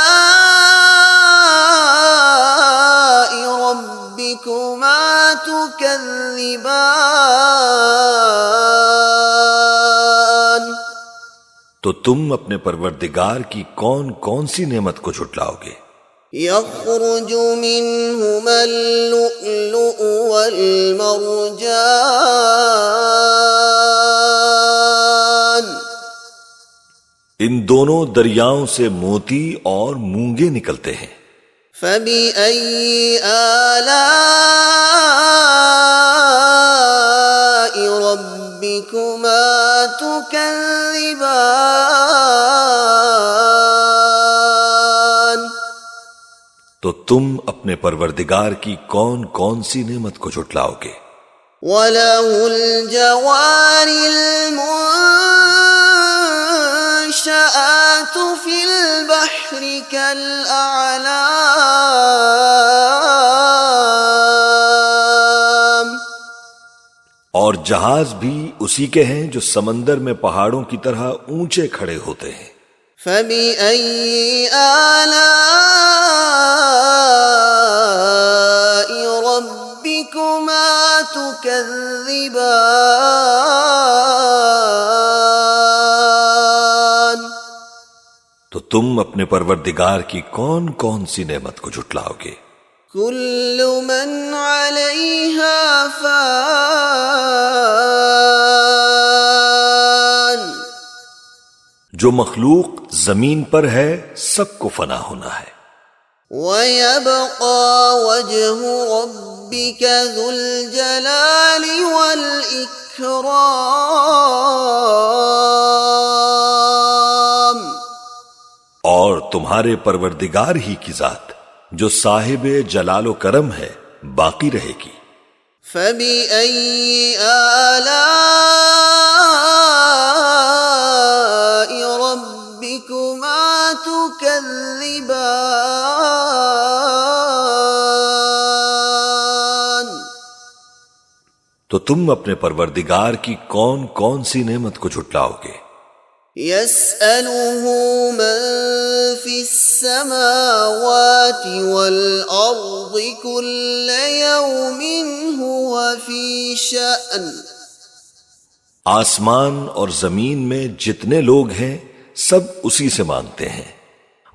رَبِّكُمَا تُكَذِّبَانِ تو تم اپنے پروردگار کی کون کون سی نعمت کو جھٹلاؤ گے؟ يخرج منهما اللؤلؤ والمرجان ان دونوں دریاؤں سے موتی اور مونگے نکلتے ہیں. فَبِأَيِّ آلَاءِ رَبِّكُمَا تُكَذِّبَانِ تو تم اپنے پروردگار کی کون کون سی نعمت کو جھٹلاؤ گے؟ وَلَهُ الْجَوَارِ الْمُنشَآتُ فِي الْبَحْرِ كَالْأَعْلَامِ، اور جہاز بھی اسی کے ہیں جو سمندر میں پہاڑوں کی طرح اونچے کھڑے ہوتے ہیں۔ فَبِأَيِّ آلَاءِ رَبِّكُمَا تُكَذِّبَانِ، تو تم اپنے پروردگار کی کون کون سی نعمت کو جھٹلاؤ گے؟ كُلُّ مَنْ عَلَيْهَا فَانٍ، جو مخلوق زمین پر ہے سب کو فنا ہونا ہے۔ وَيَبْقَى وَجْهُ رَبِّكَ ذُو الْجَلَالِ وَالْإِكْرَامِ، اور تمہارے پروردگار ہی کی ذات جو صاحب جلال و کرم ہے باقی رہے گی۔ فَبِأَيِّ آلَاءِ رَبِّكُمَا تُكَذِّبَانِ، تو تم اپنے پروردگار کی کون کون سی نعمت کو جھٹلاؤ گے؟ يَسْأَلُهُ مَن فِي السَّمَاوَاتِ وَالْأَرْضِ كُلَّ يَوْمٍ هُوَ فِي شَأْنٍ، آسمان اور زمین میں جتنے لوگ ہیں سب اسی سے مانگتے ہیں،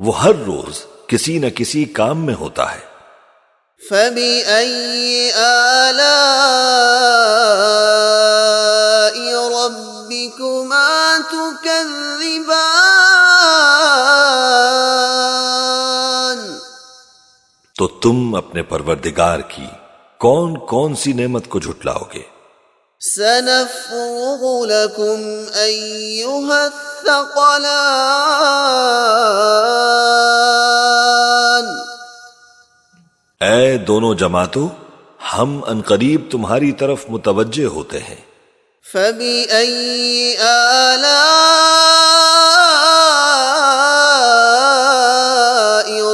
وہ ہر روز کسی نہ کسی کام میں ہوتا ہے۔ فَبِأَيِّ آلَاءِ رَبِّكُمَا تُكَذِّبَانِ، تو تم اپنے پروردگار کی کون کون سی نعمت کو جھٹلاؤ گے؟ سَنَفْرُغُ لَكُمْ أَيُّهَ الثَّقَلَانِ، اے دونوں جماعتوں، ہم انقریب تمہاری طرف متوجہ ہوتے ہیں۔ فَبِأَيِّ آلَاءِ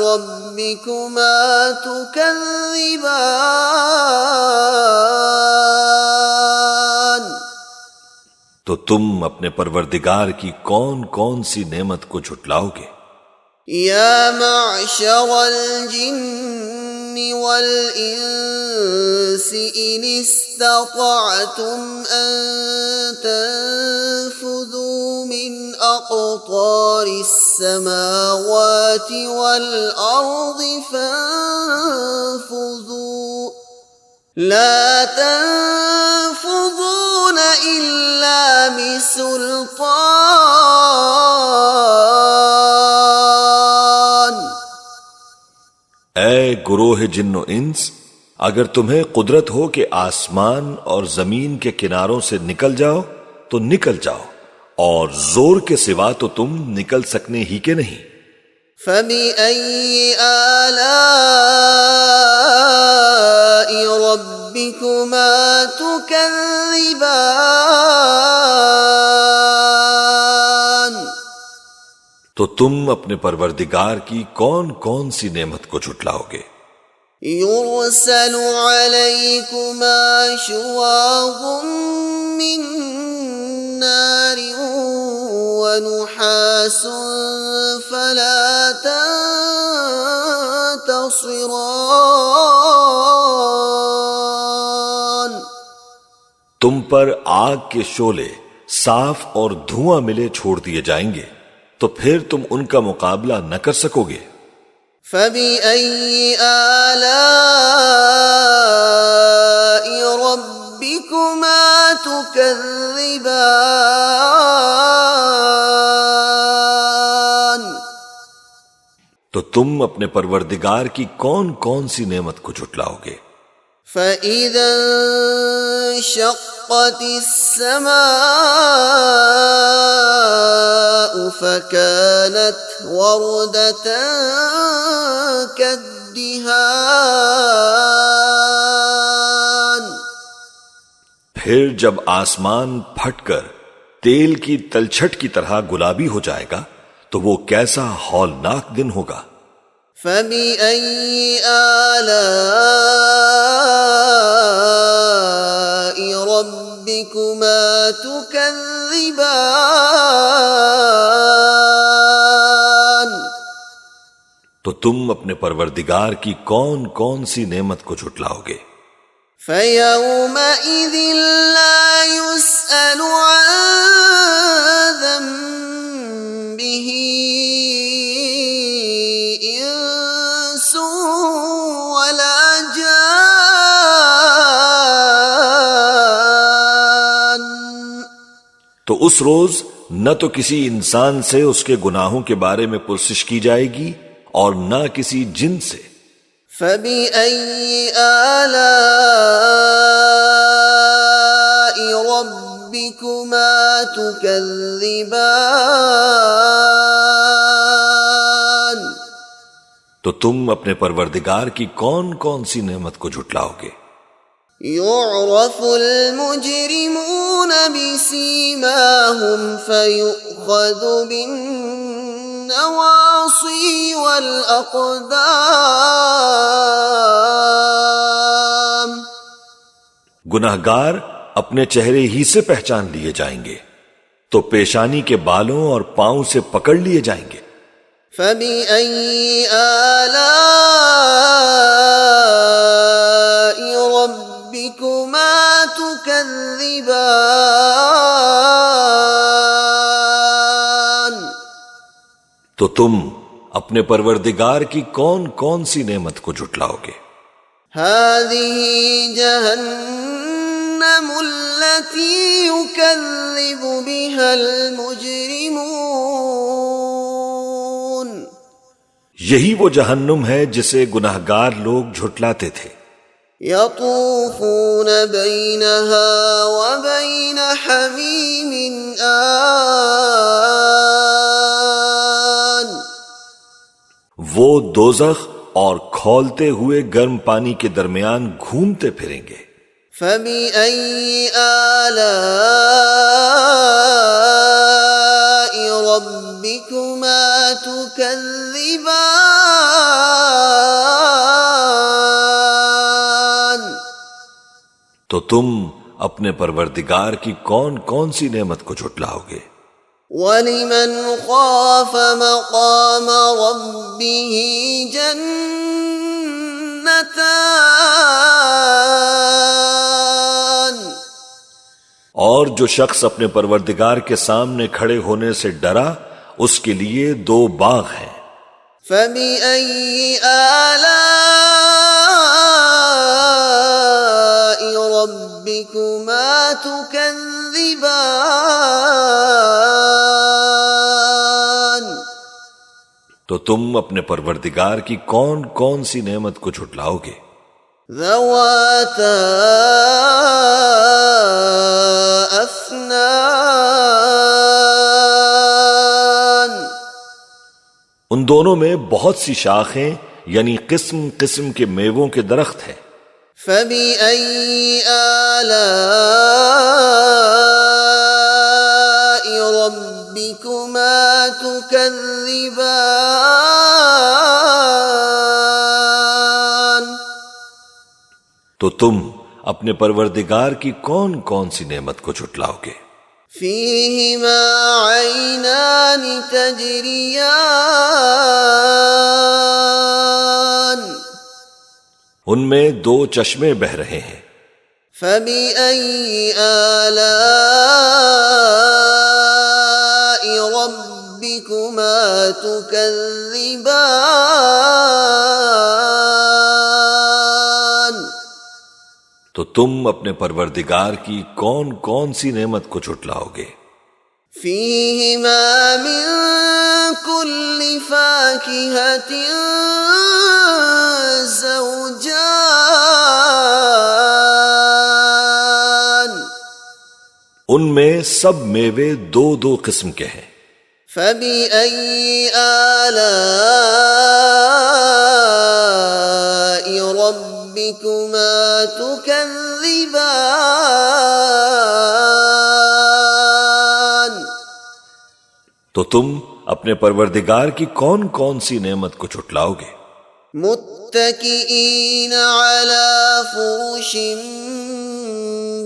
رَبِّكُمَا تُكَذِّبَانِ، تو تم اپنے پروردگار کی کون کون سی نعمت کو جھٹلاؤ گے؟ يَا مَعْشَرَ الْجِنِّ وَالْإِنسِ إِنِ اسْتَطَعْتُمْ أَن تَنفُذُوا مِنْ أَقْطَارِ السَّمَاوَاتِ وَالْأَرْضِ فَانفُذُوا لَا تَنفُذُونَ إِلَّا بِسُلْطَانٍ۔ اے گروہ جن و انس، اگر تمہیں قدرت ہو کہ آسمان اور زمین کے کناروں سے نکل جاؤ تو نکل جاؤ، اور زور کے سوا تو تم نکل سکنے ہی کے نہیں۔ فَبِأَيِّ آلَاءِ رَبِّكُمَا تُكَذِّبَانِ، تو تم اپنے پروردگار کی کون کون سی نعمت کو جھٹلاؤ گے؟ يُرْسَلُ عَلَيْكُمَا شُوَاظٌ مِّن نَّارٍ وَنُحَاسٌ فَلَا تَنتَصِرَانِ، تم پر آگ کے شعلے صاف اور دھواں ملے چھوڑ دیے جائیں گے، تو پھر تم ان کا مقابلہ نہ کر سکو گے۔ فَبِأَيِّ آلَاءِ رَبِّكُمَا تُكَذِّبَانِ، تو تم اپنے پروردگار کی کون کون سی نعمت کو جھٹلاؤ گے؟ فَإِذَا انشَقَّتِ السَّمَاءُ فَكَانَتْ وَرْدَةً كَالدِّهَانِ، دهان پھر جب آسمان پھٹ کر تیل کی تلچھٹ کی طرح گلابی ہو جائے گا تو وہ کیسا ہولناک دن ہوگا۔ فبأي آلاء ربكما تكذبان تو تم اپنے پروردگار کی کون کون سی نعمت کو جھٹلاؤ گے؟ فيومئذ لا يسأل عن ذنبه إنس ولا جان تو اس روز نہ تو کسی انسان سے اس کے گناہوں کے بارے میں پرسش کی جائے گی اور نہ کسی جن سے۔ فبأي آلاء ربكما تكذبان تو تم اپنے پروردگار کی کون کون سی نعمت کو جھٹلاؤ گے؟ يعرف المجرمون بسيماهم فيؤخذ بالنواصي والأقدام گناہگار اپنے چہرے ہی سے پہچان لیے جائیں گے تو پیشانی کے بالوں اور پاؤں سے پکڑ لیے جائیں گے۔ فبأي آلاء ربكما تكذبان تو تم اپنے پروردگار کی کون کون سی نعمت کو جھٹلاؤ گے؟ هذه جهنم التي يكذب بها المجرمون یہی وہ جہنم ہے جسے گناہگار لوگ جھٹلاتے تھے۔ يطوفون بينها وبين حميم آن وہ دوزخ اور کھولتے ہوئے گرم پانی کے درمیان گھومتے پھریں گے۔ فبأي آلاء ربكما تكذبان تو تم اپنے پروردگار کی کون کون سی نعمت کو جھٹلاؤ گے؟ وَلِمَنْ خَافَ مَقَامَ رَبِّهِ جَنَّتَانِ اور جو شخص اپنے پروردگار کے سامنے کھڑے ہونے سے ڈرا اس کے لیے دو باغ ہیں۔ فَبِأَيِّ آلَاءِ رَبِّكُمَا تُكَذِّبَانِ تو تم اپنے پروردگار کی کون کون سی نعمت کو جھٹلاؤ گے؟ ذَوَاتَا أَفْنَانٍ ان دونوں میں بہت سی شاخیں یعنی قسم قسم کے میووں کے درخت ہیں۔ فَبِأَيِّ آلَاءِ رَبِّكُمَا تُكَذِّبَانِ تو تم اپنے پروردگار کی کون کون سی نعمت کو جھٹلاؤ گے؟ فِيهِمَا عَيْنَانِ تَجْرِيَانِ ان میں دو چشمے بہہ رہے ہیں۔ فَبِأَيِّ آلَاءِ رَبِّكُمَا تُكَذِّبَانِ تو تم اپنے پروردگار کی کون کون سی نعمت کو جھٹلاؤ گے؟ فِيهِمَا مِن كُلِّ فَاكِهَةٍ زَوْجَانِ ان میں سب میوے دو دو قسم کے ہیں۔ فَبِأَيِّ آلَاءِ ربكما تكذبان تو تم اپنے پروردگار کی کون کون سی نعمت کو جھٹلاؤ گے؟ متكئين على فرش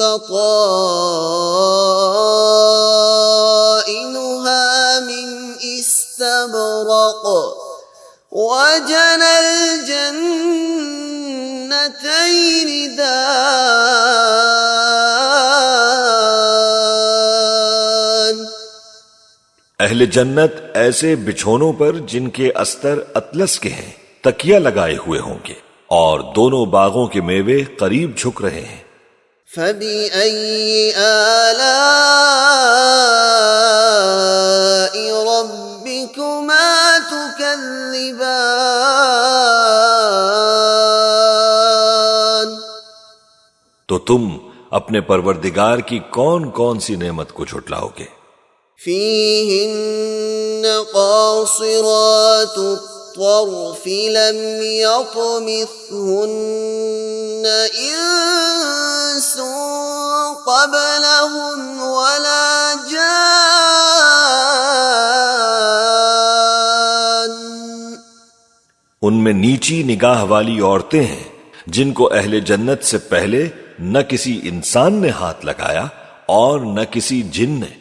بطائنها من استبرق وجنى الجنتين دان اہل جنت ایسے بچھونوں پر جن کے استر اطلس کے ہیں تکیہ لگائے ہوئے ہوں گے، اور دونوں باغوں کے میوے قریب جھک رہے ہیں۔ فَبِأَيِّ آلَاءِ رَبِّكُمَا تُكَذِّبَانِ تو تم اپنے پروردگار کی کون کون سی نعمت کو جھٹلاؤ گے؟ فِيهِنَّ قَاصِرَاتُ الطَّرْفِ لَمْ يَطْمِثْهُنَّ إِنسٌ قَبْلَهُمْ وَلَا جَانٌّ ان میں نیچی نگاہ والی عورتیں ہیں جن کو اہل جنت سے پہلے نہ کسی انسان نے ہاتھ لگایا اور نہ کسی جن نے۔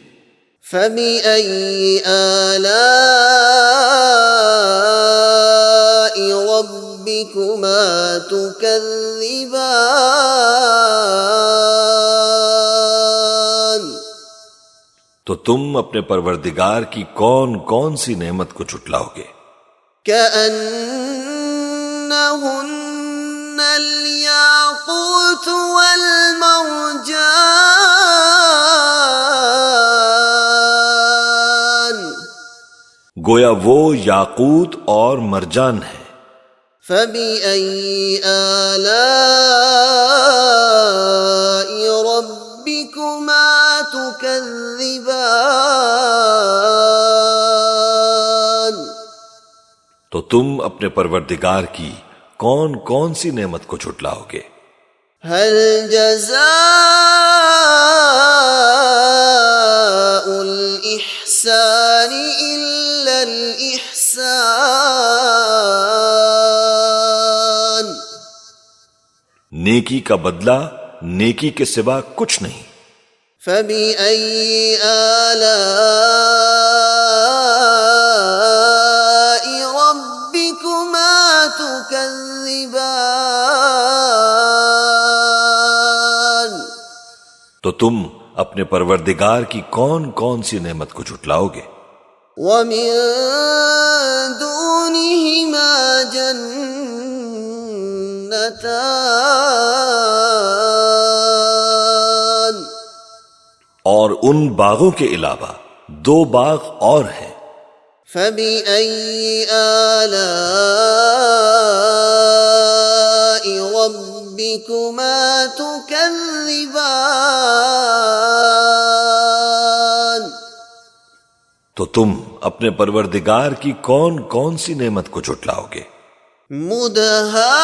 فَبِأَيِّ آلَاءِ رَبِّكُمَا تُكَذِّبَانِ تو تم اپنے پروردگار کی کون کون سی نعمت کو جھٹلاؤ گے؟ كَأَنَّهُنَّ الْيَاقُوتُ وَالْمَرْجَانُ گویا وہ یاقوت اور مرجان ہے۔ فَبِأَيِّ آلَاءِ رَبِّكُمَا تُكَذِّبَانِ تو تم اپنے پروردگار کی کون کون سی نعمت کو جھٹلاؤ گے؟ هل جزاء الإحسان إلا الإحسان نیکی کا بدلہ نیکی کے سوا کچھ نہیں۔ فَبِأَيِّ آلَاءِ رَبِّكُمَا تُكَذِّبَانِ تو تم اپنے پروردگار کی کون کون سی نعمت کو جھٹلاؤ گے؟ وَمِن دُونِهِمَا جَنَّتَانِ اور ان باغوں کے علاوہ دو باغ اور ہیں۔ فَبِأَيِّ آلَاءِ رَبِّكُمَا تُكَذِّبَانِ تو تم اپنے پروردگار کی کون کون سی نعمت کو جھٹلاؤ گے؟ مُدْهَامَّتَانِ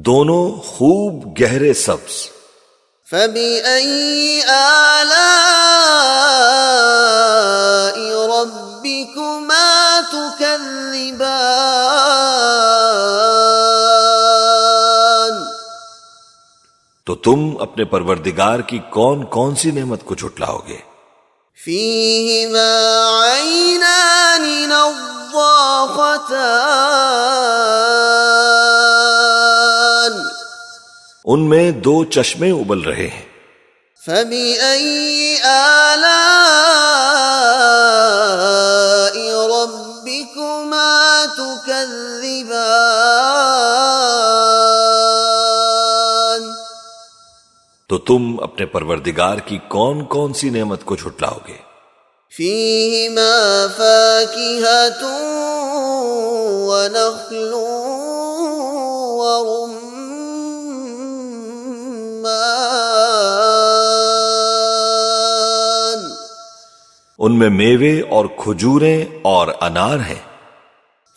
دونوں خوب گہرے سبز۔ فَبِأَيِّ آلَاءِ رَبِّكُمَا تُكَذِّبَانِ تو تم اپنے پروردگار کی کون کون سی نعمت کو جھٹلاؤ گے؟ فِيهِمَا عَيْنَانِ نَضَّاخَتَانِ ان میں دو چشمے ابل رہے ہیں۔ فَبِأَيِّ آلَاءِ رَبِّكُمَا تُكَذِّبَانِ تو تم اپنے پروردگار کی کون کون سی نعمت کو جھٹلاؤ گے؟ فِيهِمَا فَاكِهَةٌ وَنَخْلٌ ان میں میوے اور کھجوریں اور انار ہیں۔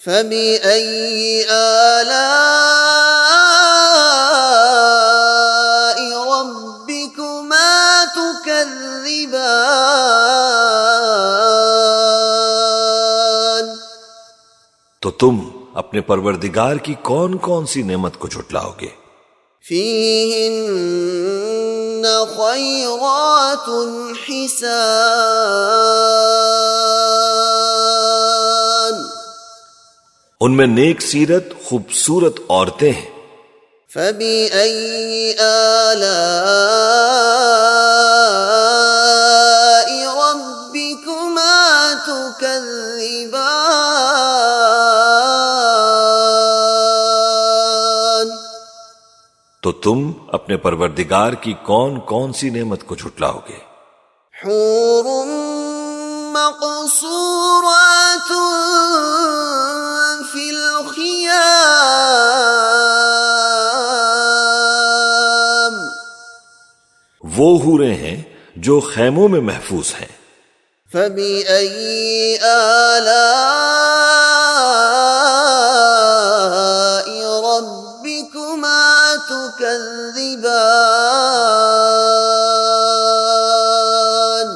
فبأي آلاء ربكما تكذبان؟ تو تم اپنے پروردگار کی کون کون سی نعمت کو جھٹلاؤ گے؟ فيهن خيرات حسان، ان میں نیک سیرت خوبصورت عورتیں ہیں۔ فبأي آلاء ربكما تكذبان؟ تو تم اپنے پروردگار کی کون کون سی نعمت کو جھٹلاؤ گے؟ حور مقصورات في الخيام، وہ حوریں ہیں جو خیموں میں محفوظ ہیں۔ فبأي آلاء ربكما تكذبان؟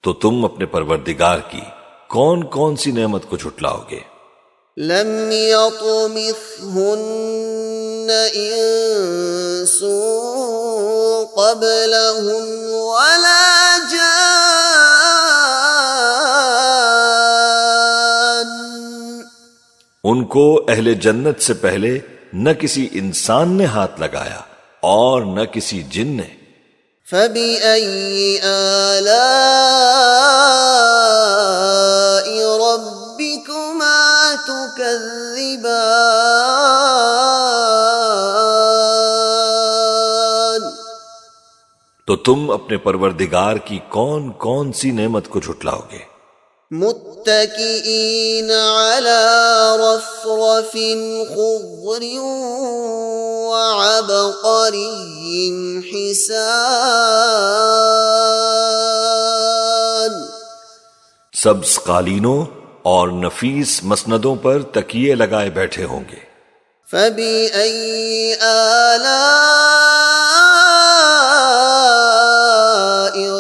تو تم اپنے پروردگار کی کون کون سی نعمت کو جھٹلاؤ گے؟ لم يطمثهن انس قبلهم ولا جان، ان کو اہل جنت سے پہلے نہ کسی انسان نے ہاتھ لگایا اور نہ کسی جن نے۔ فبأي آلاء ربكما تكذبان؟ تو تم اپنے پروردگار کی کون کون سی نعمت کو جھٹلاؤ گے؟ متكئين على رفرف خضر وعبقري حسان، سبز قالینوں اور نفیس مسندوں پر تکیے لگائے بیٹھے ہوں گے۔ فبأي آلاء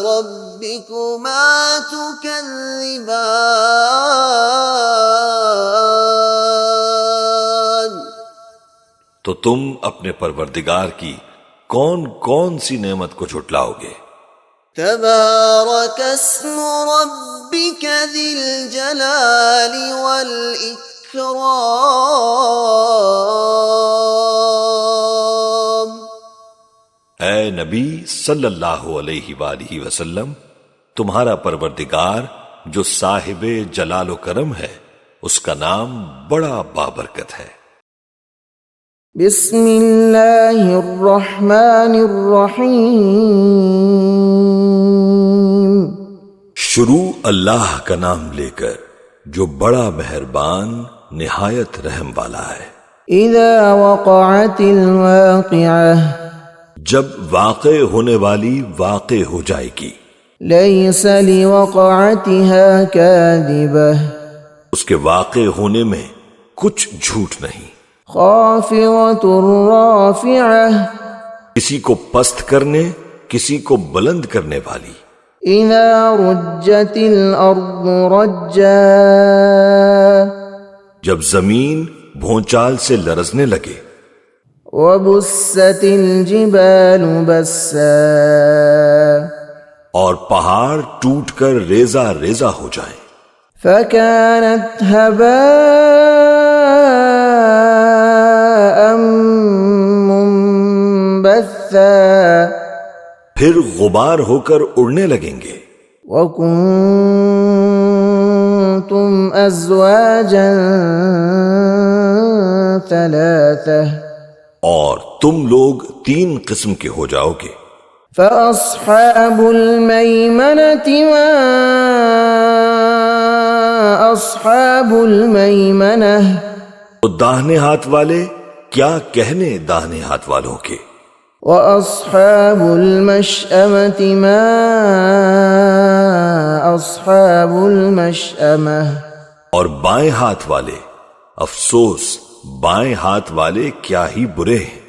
ربكما تكذبان؟ تو تم اپنے پروردگار کی کون کون سی نعمت کو جھٹلاؤ گے؟ تبارك اسم ربك ذي الجلال والإكرام۔ اے نبی صلی اللہ علیہ وآلہ وسلم، تمہارا پروردگار جو صاحب جلال و کرم ہے، اس کا نام بڑا بابرکت ہے۔ بسم اللہ الرحمن الرحیم، شروع اللہ کا نام لے کر جو بڑا مہربان نہایت رحم والا ہے۔ اذا وقعت الواقعہ، جب واقع ہونے والی واقع ہو جائے گی، لیس لوقعتها کاذبہ، اس کے واقع ہونے میں کچھ جھوٹ نہیں۔ خافضۃ رافعہ، کسی کو پست کرنے کسی کو بلند کرنے والی۔ اذا رجت الارض رجا، جب زمین بھونچال سے لرزنے لگے۔ وبست الجبال بسا، اور پہاڑ ٹوٹ کر ریزہ ریزہ ہو جائیں۔ فكانت هباء منبثا، پھر غبار ہو کر اڑنے لگیں گے۔ وكنتم أزواجا ثلاثة، اور تم لوگ 3 قسم کے ہو جاؤ گے۔ فأصحاب الميمنة ما أصحاب الميمنة، تو داہنے ہاتھ والے کیا کہنے داہنے ہاتھ والوں کے۔ وأصحاب المشأمة ما أصحاب المشأمة اور بائیں ہاتھ والے، افسوس بائیں ہاتھ والے کیا ہی برے ہیں۔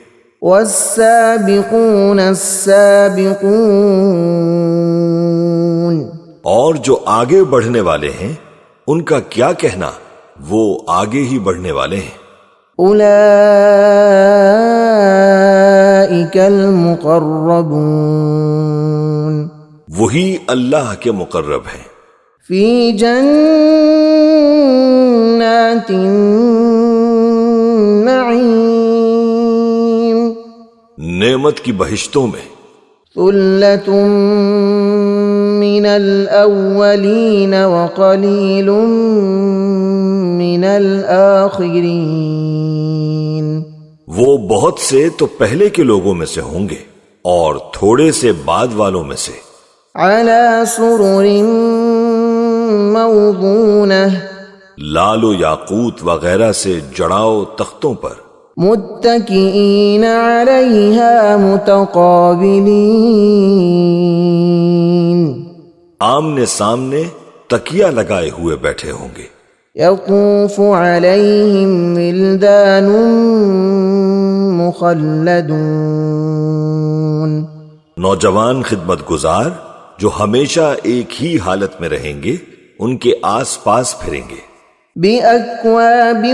والسابقون السابقون اور جو آگے بڑھنے والے ہیں ان کا کیا کہنا، وہ آگے ہی بڑھنے والے ہیں۔ أولئك المقربون وہی اللہ کے مقرب ہیں، في جنات النعيم نعمت کی بہشتوں میں۔ ثلة من الأولين وقليل من الآخرين وہ بہت سے تو پہلے کے لوگوں میں سے ہوں گے اور تھوڑے سے بعد والوں میں سے۔ على سرر موضونة لال و یاقوت وغیرہ سے جڑاؤ تختوں پر، متكئين عليها متقابلين آمنے سامنے تکیہ لگائے ہوئے بیٹھے ہوں گے۔ يطوف عليهم ولدان مخلدون نوجوان خدمت گزار جو ہمیشہ ایک ہی حالت میں رہیں گے ان کے آس پاس پھریں گے۔ بأكواب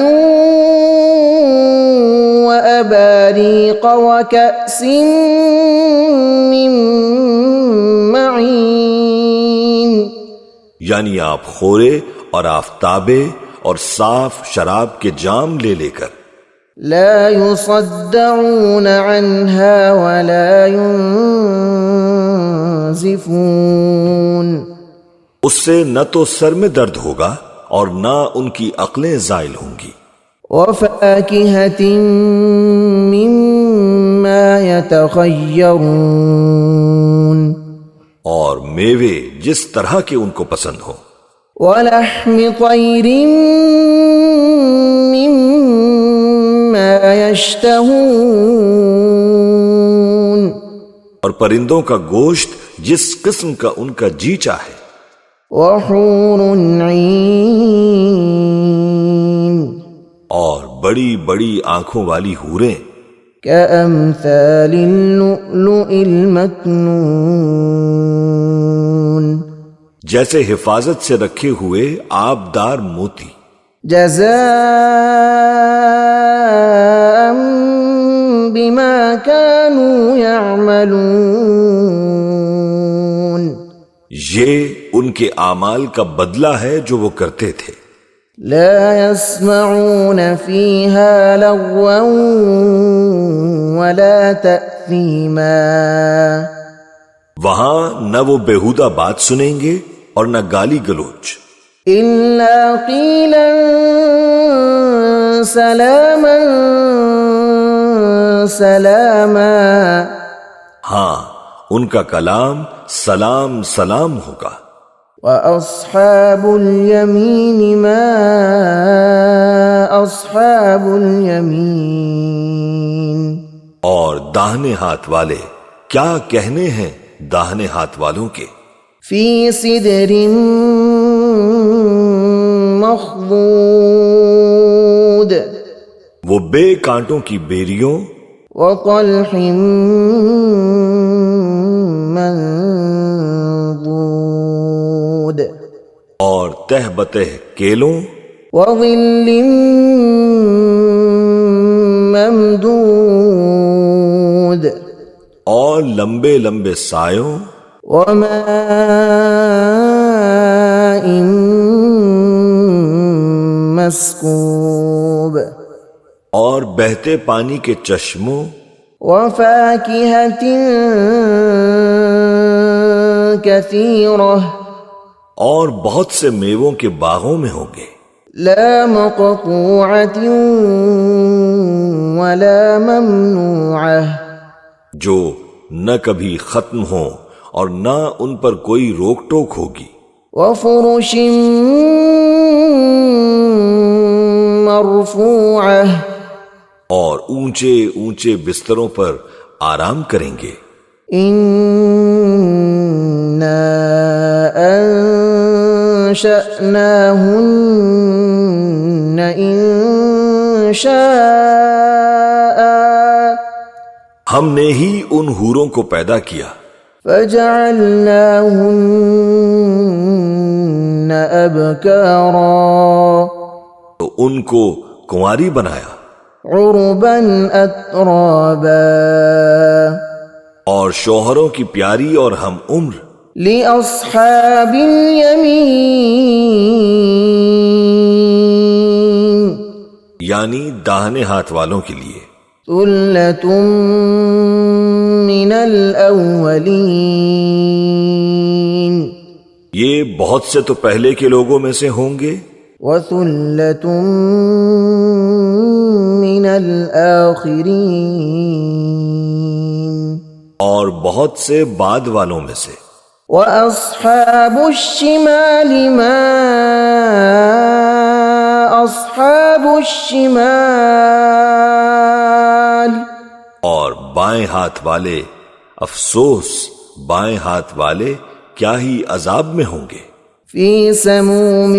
وأباريق وكأس من معين یعنی آپ خورے اور آفتابے اور صاف شراب کے جام لے لے کر، لا يصدعون عنها ولا ينزفون اس سے نہ تو سر میں درد ہوگا اور نہ ان کی عقلیں زائل ہوں گی۔ وفاكهة مما يتخيرون اور میوے جس طرح کے ان کو پسند ہو، ولحم طير مما يشتهون اور پرندوں کا گوشت جس قسم کا ان کا جی چاہے، وحور عين اور بڑی بڑی آنکھوں والی حوریں كأمثال اللؤلؤ المكنون جیسے حفاظت سے رکھے ہوئے آبدار موتی، جزاء بما كانوا يعملون یہ ان کے اعمال کا بدلہ ہے جو وہ کرتے تھے۔ لا يسمعون فيها لغوا ولا تأثيما وہاں نہ وہ بیہودہ بات سنیں گے اور نہ گالی گلوچ، إلا قيلا سلاما سلاما ہاں ان کا کلام سلام سلام ہوگا۔ وأصحاب اليمين ما أصحاب اليمين اور داہنے ہاتھ والے کیا کہنے ہیں داہنے ہاتھ والوں کے، في سدر مخضود وہ بے کانٹوں کی بیریوں وطلح منضود اور تہ بتہ کیلوں وظل ممدود اور لمبے لمبے سایوں وماء مسکوب اور بہتے پانی کے چشموں وفاكهة كثيرة اور بہت سے میووں کے باغوں میں ہوں گے، لا مقطوعة ولا ممنوعة جو نہ کبھی ختم ہوں اور نہ ان پر کوئی روک ٹوک ہوگی، وفرش مرفوعة اور اونچے اونچے بستروں پر آرام کریں گے۔ إنا أنشأناهن إنشاء ہم نے ہی ان حوروں کو پیدا کیا فجعلناهن أبكارا تو ان کو کنواری بنایا عربا أترابا اور شوہروں کی پیاری اور ہم عمر لأصحاب اليمين یعنی داہنے ہاتھ والوں کے لیے ثلة من الأولين یہ بہت سے تو پہلے کے لوگوں میں سے ہوں گے وثلة من الآخرين اور بہت سے بعد والوں میں سے وأصحاب الشمال ما أصحاب الشمال اور بائیں ہاتھ والے افسوس بائیں ہاتھ والے کیا ہی عذاب میں ہوں گے في سموم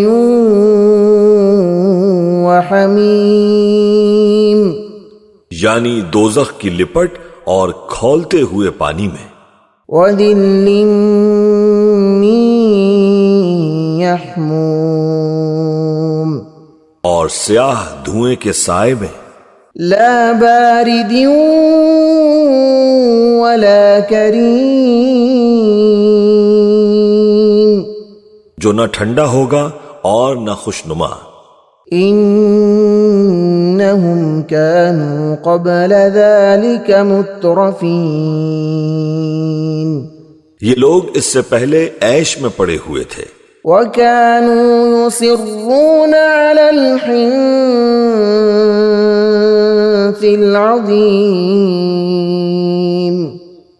وحميم یعنی دوزخ کی لپٹ اور کھولتے ہوئے پانی میں وذل من يحموم اور سیاہ دھوئیں کے سائے میں لا بارد ولا کریم جو نہ ٹھنڈا ہوگا اور نہ خوشنما انہم كانوا قبل ذلك مترفین یہ لوگ اس سے پہلے عیش میں پڑے ہوئے تھے وكانوا يصرون على الحنث العظیم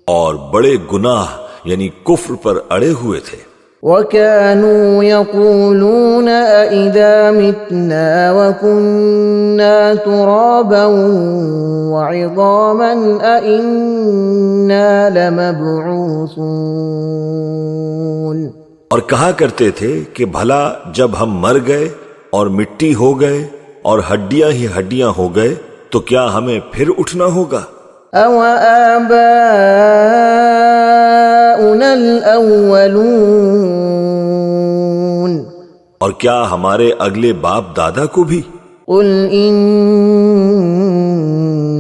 اور بڑے گناہ یعنی کفر پر اڑے ہوئے تھے وكانوا يقولون أئذا متنا وكنا ترابا وعظاما أئنا لمبعوثون اور کہا کرتے تھے کہ بھلا جب ہم مر گئے اور مٹی ہو گئے اور ہڈیاں ہی ہڈیاں ہو گئے تو کیا ہمیں پھر اٹھنا ہوگا أو آباؤنا الأولون اور کیا ہمارے اگلے باپ دادا کو بھی قل إن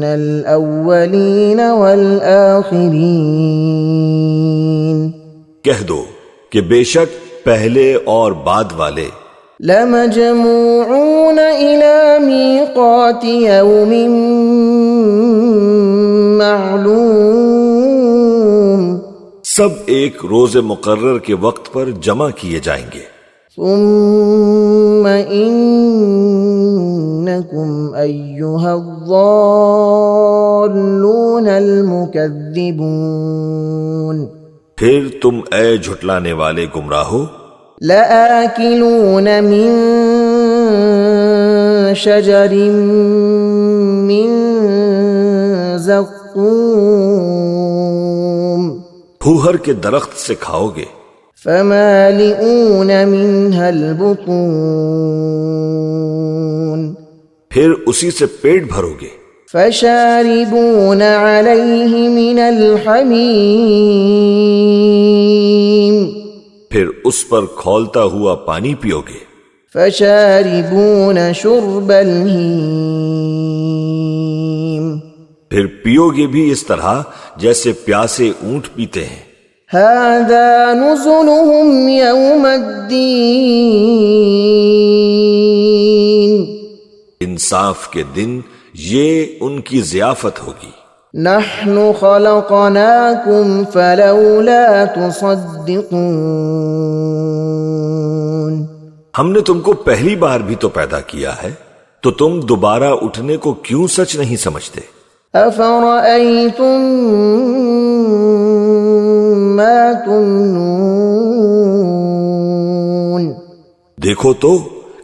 الأولين والآخرين کہہ دو کہ بے شک پہلے اور بعد والے لمجموعون إلى ميقات يوم معلوم سب ایک روز مقرر کے وقت پر جمع کیے جائیں گے ثم إنكم أيها الضالون المكذبون پھر تم اے جھٹلانے والے گمراہو لآكلون من شجر من زقوم پھوہر کے درخت سے کھاؤ گے فمالئون منها البطون پھر اسی سے پیٹ بھرو گے فشاربون عليه من الحميم پھر اس پر کھولتا ہوا پانی پیو گے فشاربون شرب الهيم پھر پیو گے بھی اس طرح جیسے پیاسے اونٹ پیتے ہیں هذا نزلهم يوم الدين انصاف کے دن یہ ان کی ضیافت ہوگی نحن خلقناكم فلولا تصدقون ہم نے تم کو پہلی بار بھی تو پیدا کیا ہے تو تم دوبارہ اٹھنے کو کیوں سچ نہیں سمجھتے أفرأيتم ما تمنون دیکھو تو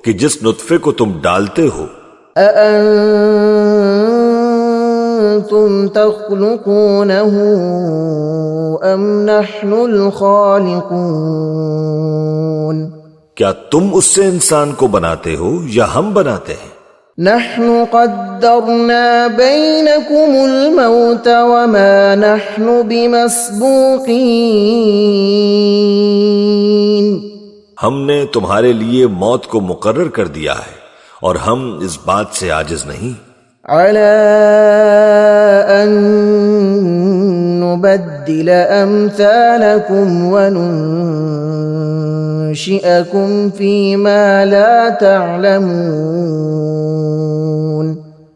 کہ جس نطفے کو تم ڈالتے ہو أأنتم تخلقونه أم نحن الخالقون کیا تم اس سے انسان کو بناتے ہو یا ہم بناتے ہیں؟ نحن قدرنا بينكم الموت وما نحن بمسبوقين ہم نے تمہارے لیے موت کو مقرر کر دیا ہے اور ہم اس بات سے عاجز نہیں على أن نبدل أمثالكم وننشئكم فيما لا تعلمون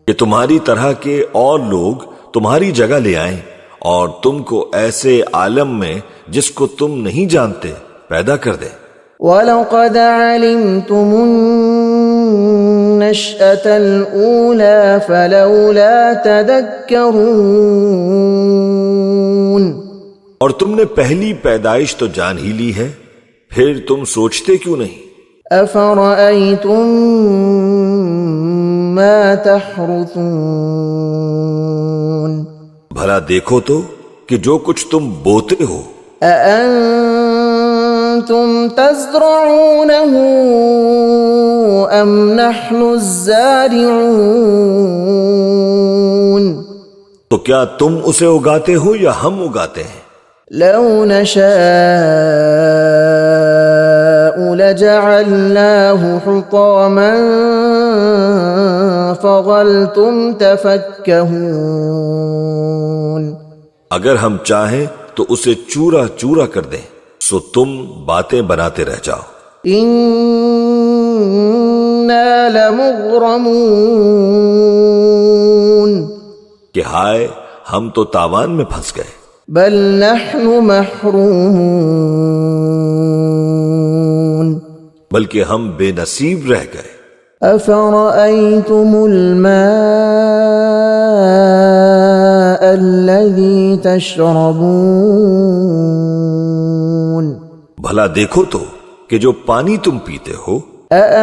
کہ تمہاری طرح کے اور لوگ تمہاری جگہ لے آئیں اور تم کو ایسے عالم میں جس کو تم نہیں جانتے پیدا کر دیں وَلَقَدْ عَلِمْتُمُ النَّشْأَةَ الْأُولَى فَلَوْلَا تَذَكَّرُونَ اور تم نے پہلی پیدائش تو جان ہی لی ہے پھر تم سوچتے کیوں نہیں أَفَرَأَيْتُم مَّا تَحْرُثُونَ بھلا دیکھو تو کہ جو کچھ تم بوتے ہو أَأَنتُمْ تَزْرَعُونَهُ أَمْ نَحْنُ الزَّارِعُونَ تو کیا تم اسے اگاتے ہو یا ہم اگاتے ہیں لَوْ نَشَاءُ لَجَعَلْنَاهُ حُطَامًا فَظَلْتُمْ تَفَكَّهُونَ اگر ہم چاہیں تو اسے چورا چورا کر دیں سو تم باتیں بناتے رہ جاؤ إِنَّا لَمُغْرَمُونَ کہ ہائے ہم تو تاوان میں پھنس گئے بل نحن محرومون بلکہ ہم بے نصیب رہ گئے أفرأيتم الماء الذي تشربون بھلا دیکھو تو کہ جو پانی تم پیتے ہو أأنتم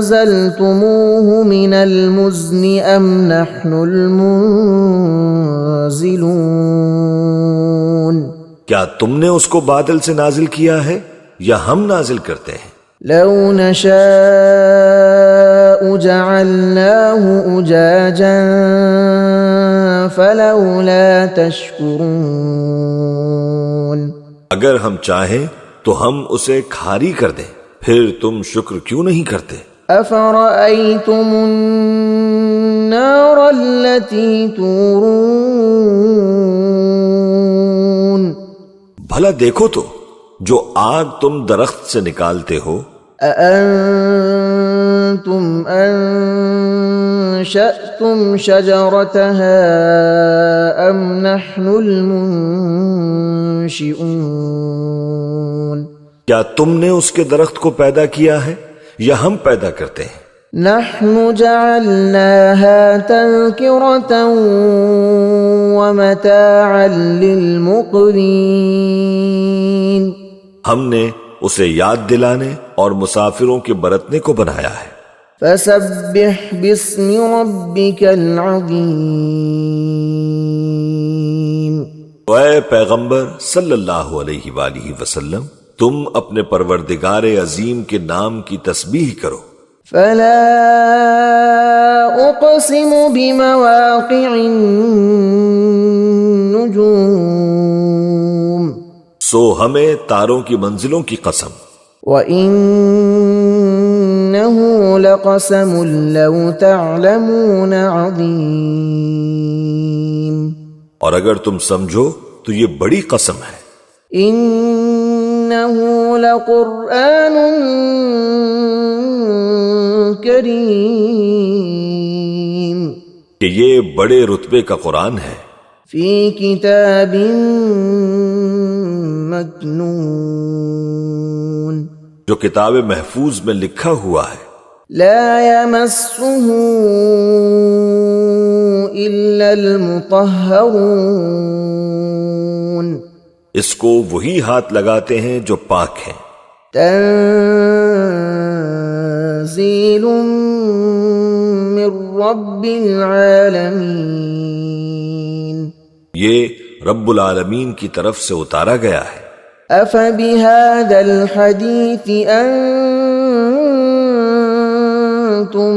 أنزلتموه من المزن أم نحن المنزلون کیا تم نے اس کو بادل سے نازل کیا ہے یا ہم نازل کرتے ہیں لو نشاء جعلناه أجاجا فلولا تشكرون اگر ہم چاہیں تو ہم اسے کھاری کر دیں پھر تم شکر کیوں نہیں کرتے أفرأيتم النار التي تورون بھلا دیکھو تو جو آگ تم درخت سے نکالتے ہو أأنتم أنشأتم شجرتها أم نحن المنشئون کیا تم نے اس کے درخت کو پیدا کیا ہے یا ہم پیدا کرتے ہیں نحن جعلناها تذكرة ومتاعا للمقوين ہم نے اسے یاد دلانے اور مسافروں کے برتنے کو بنایا ہے فسبح باسم ربك العظيم اے پیغمبر صلی اللہ علیہ وآلہ وسلم تم اپنے پروردگار عظیم کے نام کی تسبیح کرو فلا أقسم بمواقع النجوم سو ہمیں تاروں کی منزلوں کی قسم وَإِنَّهُ لَقَسَمٌ لَوْ تَعْلَمُونَ عَظِيمٌ اور اگر تم سمجھو تو یہ بڑی قسم ہے إِنَّهُ لَقُرْآنٌ کریم کہ یہ بڑے رتبے کا قرآن ہے فی کتاب مکنون جو کتاب محفوظ میں لکھا ہوا ہے لا یمسہ الا المطہرون اس کو وہی ہاتھ لگاتے ہیں جو پاک ہیں تنزیل من رب العالمین یہ رب العالمین کی طرف سے اتارا گیا ہے۔ أفبهذا الحديث أنتم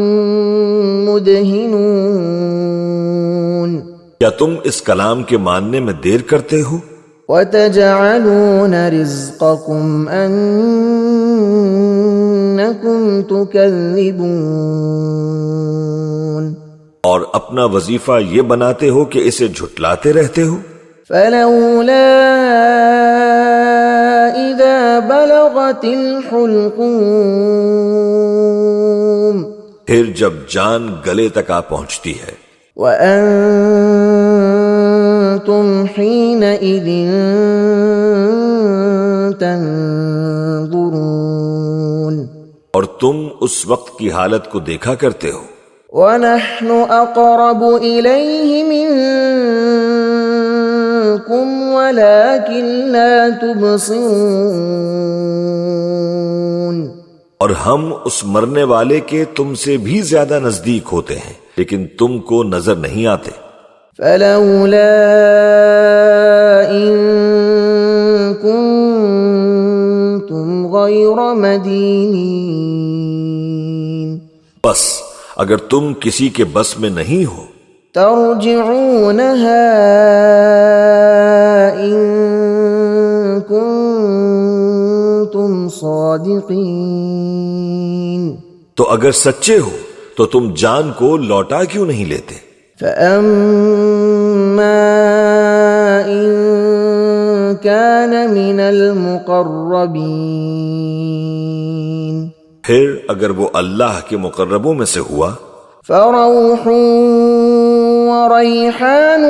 مدهنون کیا تم اس کلام کے ماننے میں دیر کرتے ہو؟ وتجعلون رزقكم أنكم تكذبون اور اپنا وظیفہ یہ بناتے ہو کہ اسے جھٹلاتے رہتے ہو۔ فلولا إذا بلغت الحلقوم پھر جب جان گلے تک آ پہنچتی ہے، وأنتم حينئذ تنظرون اور تم اس وقت کی حالت کو دیکھا کرتے ہو، ونحن أقرب إليه منكم ولكن لا تبصرون اور ہم اس مرنے والے کے تم سے بھی زیادہ نزدیک ہوتے ہیں لیکن تم کو نظر نہیں آتے۔ فلولا إن كنتم غير مدينين بس اگر تم کسی کے بس میں نہیں ہو ترجعونها إن كنتم صادقين تو اگر سچے ہو تو تم جان کو لوٹا کیوں نہیں لیتے؟ فأما إن كان من المقربين پھر اگر وہ اللہ کے مقربوں میں سے ہوا فروح وريحان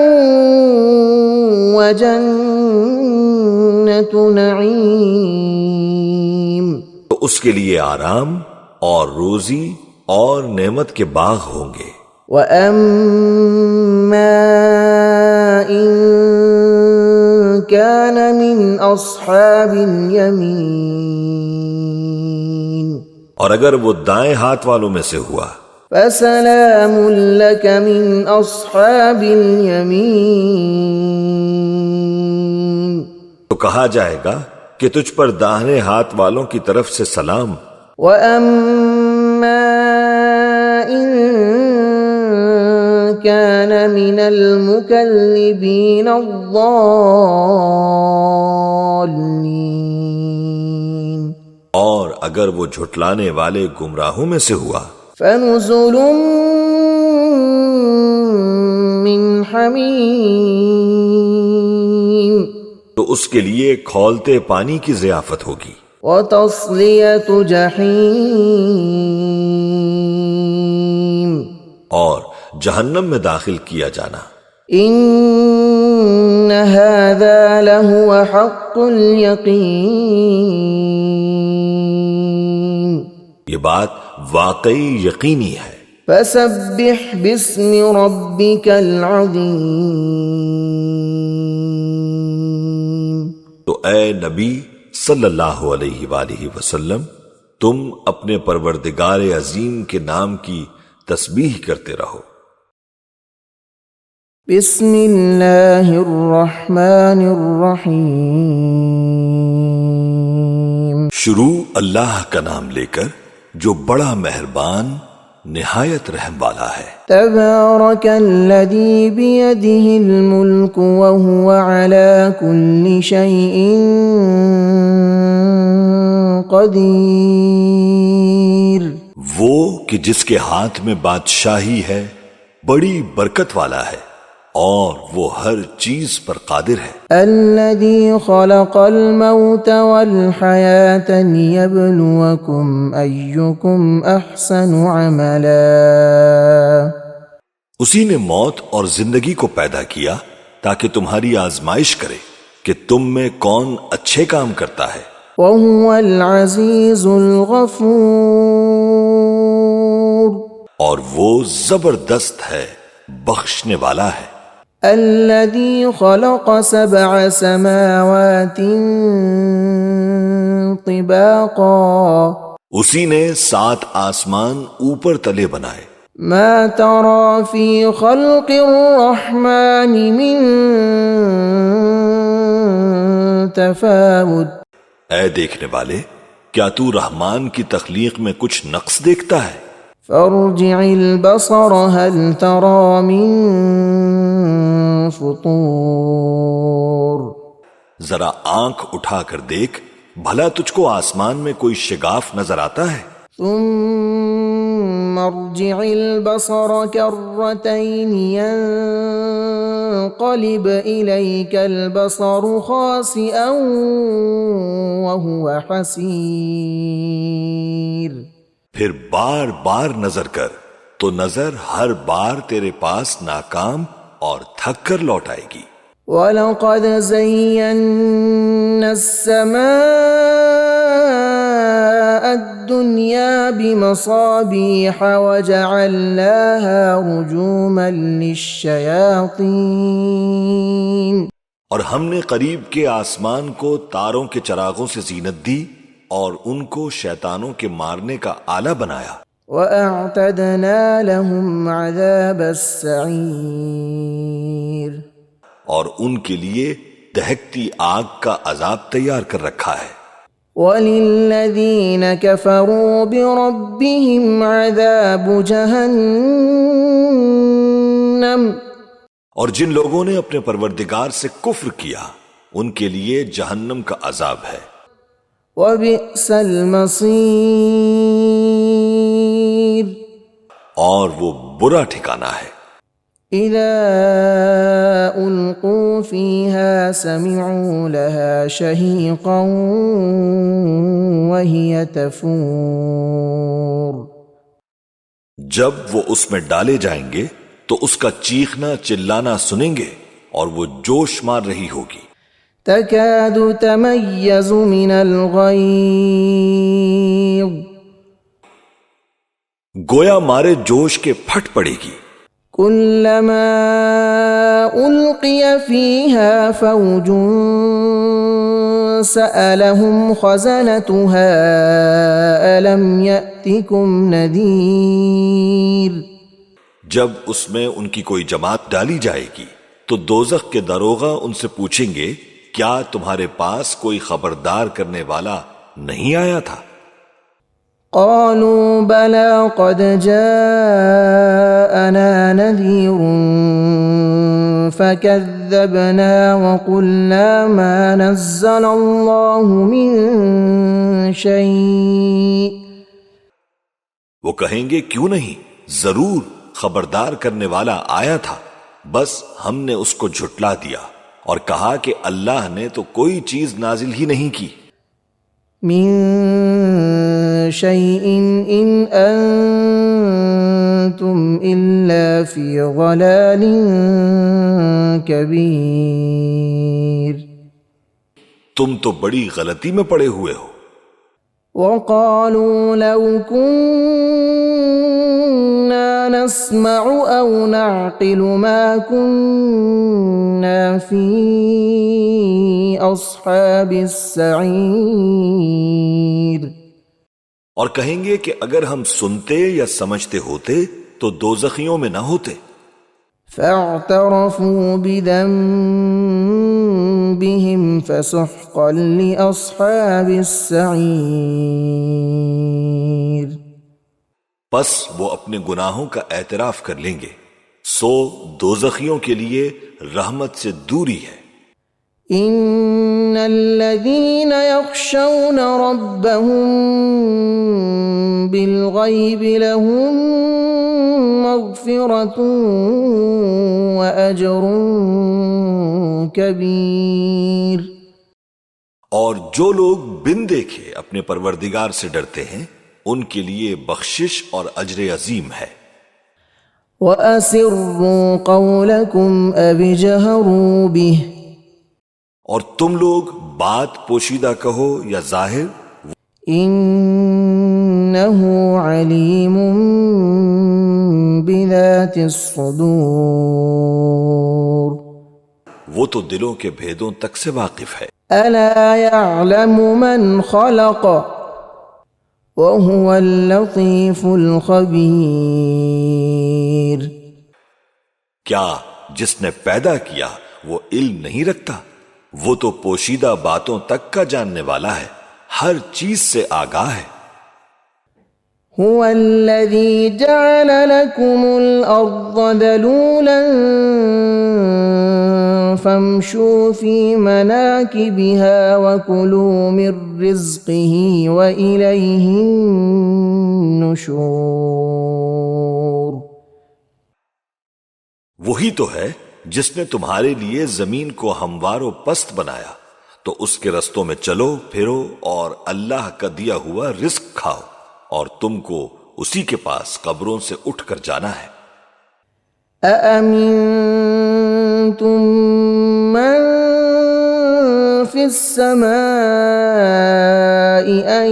وجنة نعيم تو اس کے لیے آرام اور روزی اور نعمت کے باغ ہوں گے۔ وأما إن كان من أصحاب اليمين اور اگر وہ دائیں ہاتھ والوں میں سے ہوا فسلام لك من أصحاب اليمين تو کہا جائے گا کہ تجھ پر داہنے ہاتھ والوں کی طرف سے سلام۔ وأما إن كان من المكذبين الضالين اور اگر وہ جھٹلانے والے گمراہوں میں سے ہوا فنزل من حمیم تو اس کے لیے کھولتے پانی کی ضیافت ہوگی، وتصلیۃ جحیم اور جہنم میں داخل کیا جانا۔ ان هذا لهو حق اليقین یہ بات واقعی یقینی ہے۔ فسبح باسم ربك العظیم تو اے نبی صلی اللہ علیہ وآلہ وسلم تم اپنے پروردگار عظیم کے نام کی تسبیح کرتے رہو۔ بسم اللہ الرحمن الرحیم شروع اللہ کا نام لے کر جو بڑا مہربان نہایت رحم والا ہے۔ تبارک الذی بیدہ الملک وہو علی کل شیء قدیر وہ کہ جس کے ہاتھ میں بادشاہی ہے بڑی برکت والا ہے اور وہ ہر چیز پر قادر ہے۔ الذی خلق الموت والحیاة لیبلوکم ایکم احسن عملا اسی نے موت اور زندگی کو پیدا کیا تاکہ تمہاری آزمائش کرے کہ تم میں کون اچھے کام کرتا ہے۔ وهو العزیز الغفور اور وہ زبردست ہے، بخشنے والا ہے۔ الذي خلق 7 سماوات طباقا اسی نے 7 آسمان اوپر تلے بنائے ما ترى في خلق الرحمن من تفاوت اے دیکھنے والے، کیا تو رحمان کی تخلیق میں کچھ نقص دیکھتا ہے؟ فارجع البصر هل ترى من فطور ذرا آنکھ اٹھا کر دیکھ، بھلا تجھ کو آسمان میں کوئی شگاف نظر آتا ہے؟ ثم ارجع البصر كرتين ينقلب إليك البصر خاسئا وهو حسير پھر بار بار نظر کر تو نظر ہر بار تیرے پاس ناکام اور تھک کر لوٹ آئے گی۔ وَلَقَدْ زَيَّنَّا السَّمَاءَ الدُّنْيَا بِمَصَابِيحَ وَجَعَلْنَاهَا رُجُومًا لِلشَّيَاطِينِ اور ہم نے قریب کے آسمان کو تاروں کے چراغوں سے زینت دی اور ان کو شیطانوں کے مارنے کا آلہ بنایا۔ وَأَعْتَدْنَا لَهُمْ عَذَابَ السَّعِيرِ اور ان کے لیے دہکتی آگ کا عذاب تیار کر رکھا ہے۔ وَلِلَّذِينَ كَفَرُوا بِرَبِّهِمْ عَذَابُ جَهَنَّمَ اور جن لوگوں نے اپنے پروردگار سے کفر کیا ان کے لیے جہنم کا عذاب ہے۔ وَبِئْسَ الْمَصِيرُ اور وہ برا ٹھکانہ ہے۔ إِذَا أُلْقُوا فِيهَا سَمِعُوا لَهَا شَهِيقًا وَهِيَ تَفُورُ جب وہ اس میں ڈالے جائیں گے تو اس کا چیخنا چلانا سنیں گے اور وہ جوش مار رہی ہوگی۔ تَكَادُ تَمَيَّزُ مِنَ الْغَيْظِ گویا مارے جوش کے پھٹ پڑے گی۔ كُلَّمَا أُلْقِيَ فِيهَا فَوْجٌ سَأَلَهُمْ خَزَنَتُهَا أَلَمْ يَأْتِكُمْ نَذِيرٌ جب اس میں ان کی کوئی جماعت ڈالی جائے گی تو دوزخ کے داروغہ ان سے پوچھیں گے کیا تمہارے پاس کوئی خبردار کرنے والا نہیں آیا تھا؟ قالوا بلى قد جاءنا نذير فكذبنا وقلنا ما نزل الله من شيء وہ کہیں گے کیوں نہیں، ضرور خبردار کرنے والا آیا تھا، بس ہم نے اس کو جھٹلا دیا اور کہا کہ اللہ نے تو کوئی چیز نازل ہی نہیں کی۔ من شيء إن أنتم إلا في ضلال كبير تم تو بڑی غلطی میں پڑے ہوئے ہو۔ وقالوا لو كنا نسمع أو نعقل ما كنا في أصحاب السعير اور کہیں گے کہ اگر ہم سنتے یا سمجھتے ہوتے تو دوزخیوں میں نہ ہوتے۔ فاعترفوا بذنبهم فسحقا لأصحاب السعير پس وہ اپنے گناہوں کا اعتراف کر لیں گے، سو دوزخیوں کے لیے رحمت سے دوری ہے۔ ان الذين يخشون ربهم بالغيب لهم مغفرة وأجر كبير اور جو لوگ بن دیکھے اپنے پروردگار سے ڈرتے ہیں ان کے لیے بخشش اور اجر عظیم ہے۔ وَأَسِرُّوا قَوْلَكُمْ أَوِ اجْهَرُوا بِهِ اور تم لوگ بات پوشیدہ کہو یا ظاہر، إِنَّهُ عَلِيمٌ بِذَاتِ الصُّدُورِ وہ تو دلوں کے بھیدوں تک سے واقف ہے۔ أَلَا يَعْلَمُ مَنْ خَلَقَ وهو اللطيف الخبير کیا جس نے پیدا کیا وہ علم نہیں رکھتا؟ وہ تو پوشیدہ باتوں تک کا جاننے والا ہے، ہر چیز سے آگاہ ہے۔ هو الذي جعل لكم الأرض ذلولا فامشوا في مناكبها وكلوا من رزقه وإليه النشور وہی تو ہے جس نے تمہارے لیے زمین کو ہموار و پست بنایا، تو اس کے رستوں میں چلو پھرو اور اللہ کا دیا ہوا رزق کھاؤ، اور تم کو اسی کے پاس قبروں سے اٹھ کر جانا ہے۔ أأمنتم من في السماء أن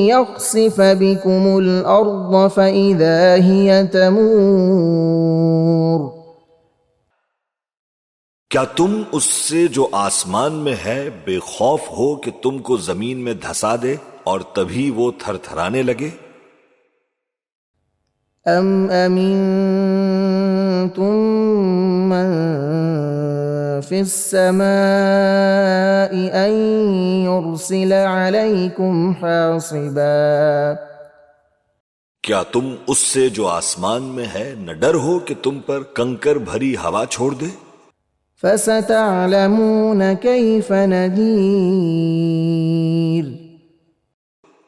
يخسف بكم الأرض فإذا هي تمور کیا تم اس سے جو آسمان میں ہے بے خوف ہو کہ تم کو زمین میں دھسا دے اور تبھی وہ تھر تھرانے لگے؟ أم أمنتم من في السماء أن يرسل عليكم حاصبا کیا تم اس سے جو آسمان میں ہے نہ ڈر ہو کہ تم پر کنکر بھری ہوا چھوڑ دے؟ فستعلمون كيف نذير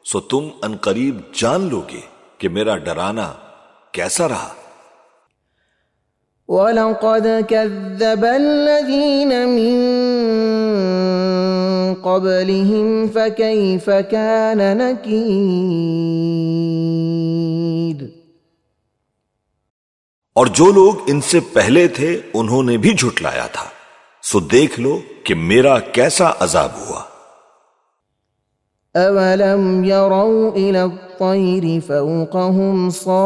سو تم عنقریب جان لو گے کہ میرا ڈرانا کیسا رہا۔ وَلَقَدْ كَذَّبَ الَّذِينَ مِن قَبْلِهِمْ فَكَيْفَ كَانَ نَكِيرٌ اور جو لوگ ان سے پہلے تھے انہوں نے بھی جھٹلایا تھا، سو دیکھ لو کہ میرا کیسا عذاب ہوا۔ أَوَلَمْ يَرَوْا إِلَى الطَّيْرِ فَوْقَهُمْ صَافَّاتٍ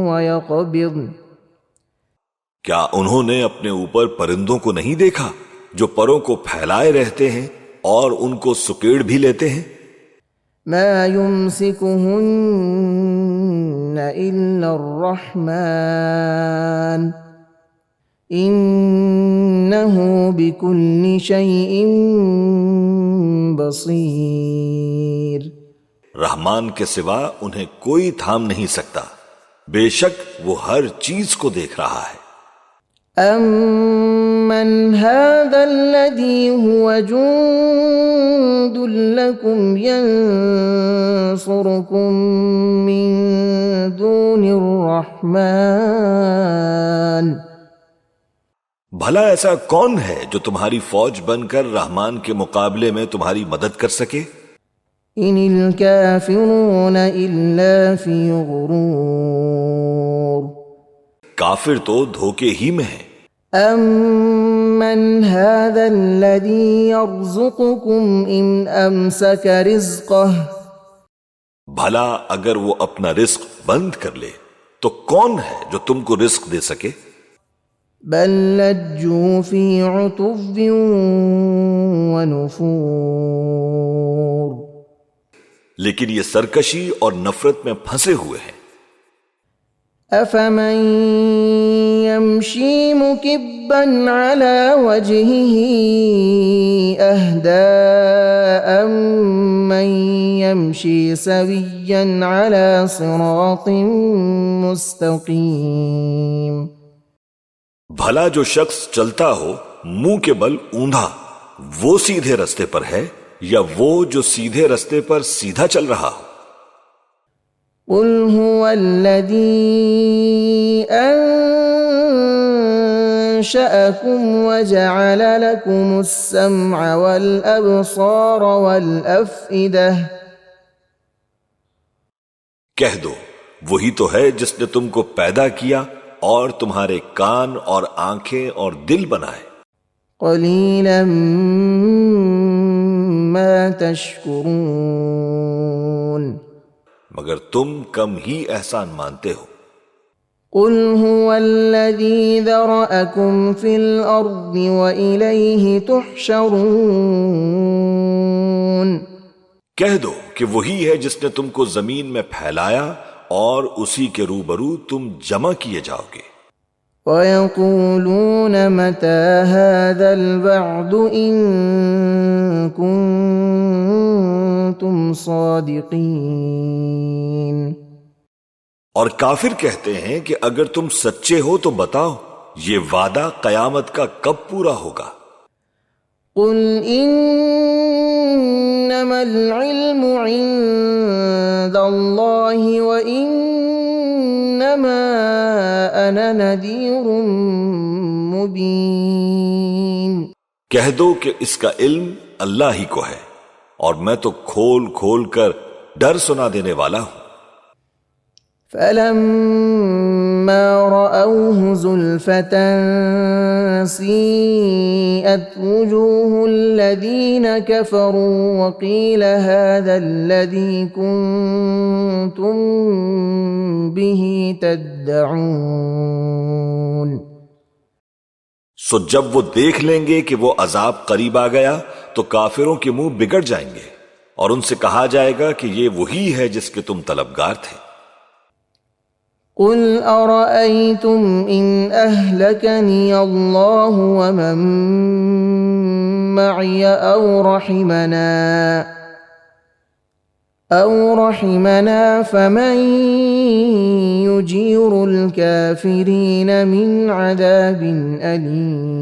وَيَقْبِضْنَ کیا انہوں نے اپنے اوپر پرندوں کو نہیں دیکھا جو پروں کو پھیلائے رہتے ہیں اور ان کو سکیڑ بھی لیتے ہیں؟ مَا يُمْسِكُهُنَّ إِلَّا الرَّحْمَنُ إِنَّهُ بِكُلِّ شَيْءٍ بَصِيرٌ رحمان کے سوا انہیں کوئی تھام نہیں سکتا، بے شک وہ ہر چیز کو دیکھ رہا ہے۔ أَمَّنْ هَذَا الَّذِي هُوَ جُندٌ لَكُمْ يَنصُرُكُم مِّن دُونِ الرَّحْمَنِ بھلا ایسا کون ہے جو تمہاری فوج بن کر رحمان کے مقابلے میں تمہاری مدد کر سکے؟ إِنِ الْكَافِرُونَ إِلَّا فِي غُرُورٍ کافر تو دھوکے ہی میں ہیں۔ أَمَّنْ هَذَا الَّذِي يَرْزُقُكُمْ إِنْ أَمْسَكَ رِزْقَهُ بھلا اگر وہ اپنا رزق بند کر لے تو کون ہے جو تم کو رزق دے سکے؟ بل لجوا في عتو ونفور لیکن یہ سرکشی اور نفرت میں پھنسے ہوئے ہیں۔ أفمن يمشي مكبا على وجهه أهدى أمن يمشي سويا على صراط مستقيم بھلا جو شخص چلتا ہو منہ کے بل اوندھا وہ سیدھے رستے پر ہے یا وہ جو سیدھے رستے پر سیدھا چل رہا ہو؟ قل هو الذي أنشأكم وجعل لكم السمع والأبصار والأفئدة کہہ دو وہی تو ہے جس نے تم کو پیدا کیا اور تمہارے کان اور آنکھیں اور دل بنائے۔ قلیلا ما تشکرون مگر تم کم ہی احسان مانتے ہو۔ قل هو الذي ذرأكم في الأرض وإليه تحشرون کہہ دو کہ وہی ہے جس نے تم کو زمین میں پھیلایا اور اسی کے روبرو تم جمع کیے جاؤ گے۔ وَيَقُولُونَ مَتَى هَذَا الْوَعْدُ إِن كُنتُمْ صَادِقِينَ اور کافر کہتے ہیں کہ اگر تم سچے ہو تو بتاؤ یہ وعدہ قیامت کا کب پورا ہوگا؟ قُلْ إِنَّمَا الْعِلْمُ عِندَ اللَّهِ وَإِنَّمَا أَنَا نَذِيرٌ مُبِينٌ کہہ دو کہ اس کا علم اللہ ہی کو ہے اور میں تو کھول کھول کر ڈر سنا دینے والا ہوں۔ فَلَمَّا رَأَوْهُ زُلْفَةً سِيئَتْ وُجُوهُ الَّذِينَ كَفَرُوا وَقِيلَ هَذَا الَّذِي كُنتُم بِهِ تَدَّعُونَ سو جب وہ دیکھ لیں گے کہ وہ عذاب قریب آ گیا تو کافروں کے منہ بگڑ جائیں گے اور ان سے کہا جائے گا کہ یہ وہی ہے جس کے تم طلبگار تھے۔ قُلْ أَرَأَيْتُمْ إِنْ أَهْلَكَنِيَ اللَّهُ وَمَن مَّعِيَ أَوْ رَحِمَنَا فَمَن يُجِيرُ الْكَافِرِينَ مِنْ عَذَابٍ أَلِيمٍ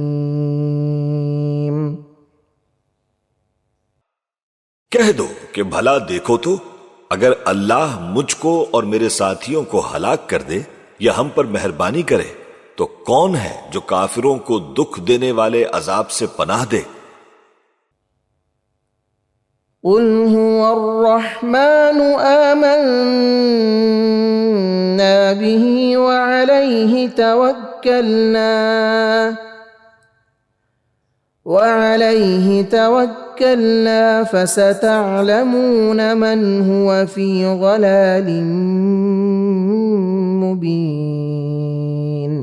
کہہ دو کہ بھلا دیکھو تو اگر اللہ مجھ کو اور میرے ساتھیوں کو ہلاک کر دے یا ہم پر مہربانی کرے تو کون ہے جو کافروں کو دکھ دینے والے عذاب سے پناہ دے؟ قُلْ هُوَ الرَّحْمَنُ آمَنَّا بِهِ وَعَلَيْهِ تَوَكَّلْنَا فَسَتَعْلَمُونَ مَنْ هُوَ فِي ضَلَالٍ مُبِينٍ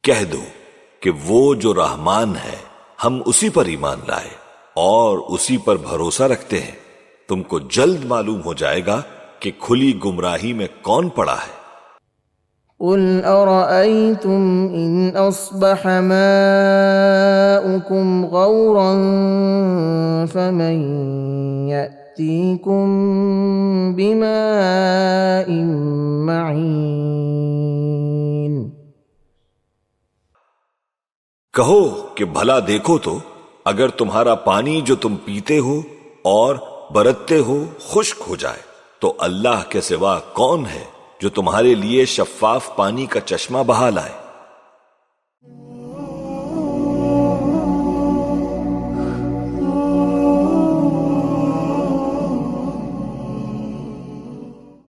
کہہ دو کہ وہ جو رحمان ہے ہم اسی پر ایمان لائے اور اسی پر بھروسہ رکھتے ہیں، تم کو جلد معلوم ہو جائے گا کہ کھلی گمراہی میں کون پڑا ہے۔ قُلْ أَرَأَيْتُمْ إِنْ أَصْبَحَ مَاؤُكُمْ غَوْرًا فَمَنْ يَأْتِيكُمْ بِمَاءٍ مَّعِينٍ کہو کہ بھلا دیکھو تو اگر تمہارا پانی جو تم پیتے ہو اور برتتے ہو خشک ہو جائے تو اللہ کے سوا کون ہے جو تمہارے لیے شفاف پانی کا چشمہ بہا لائے؟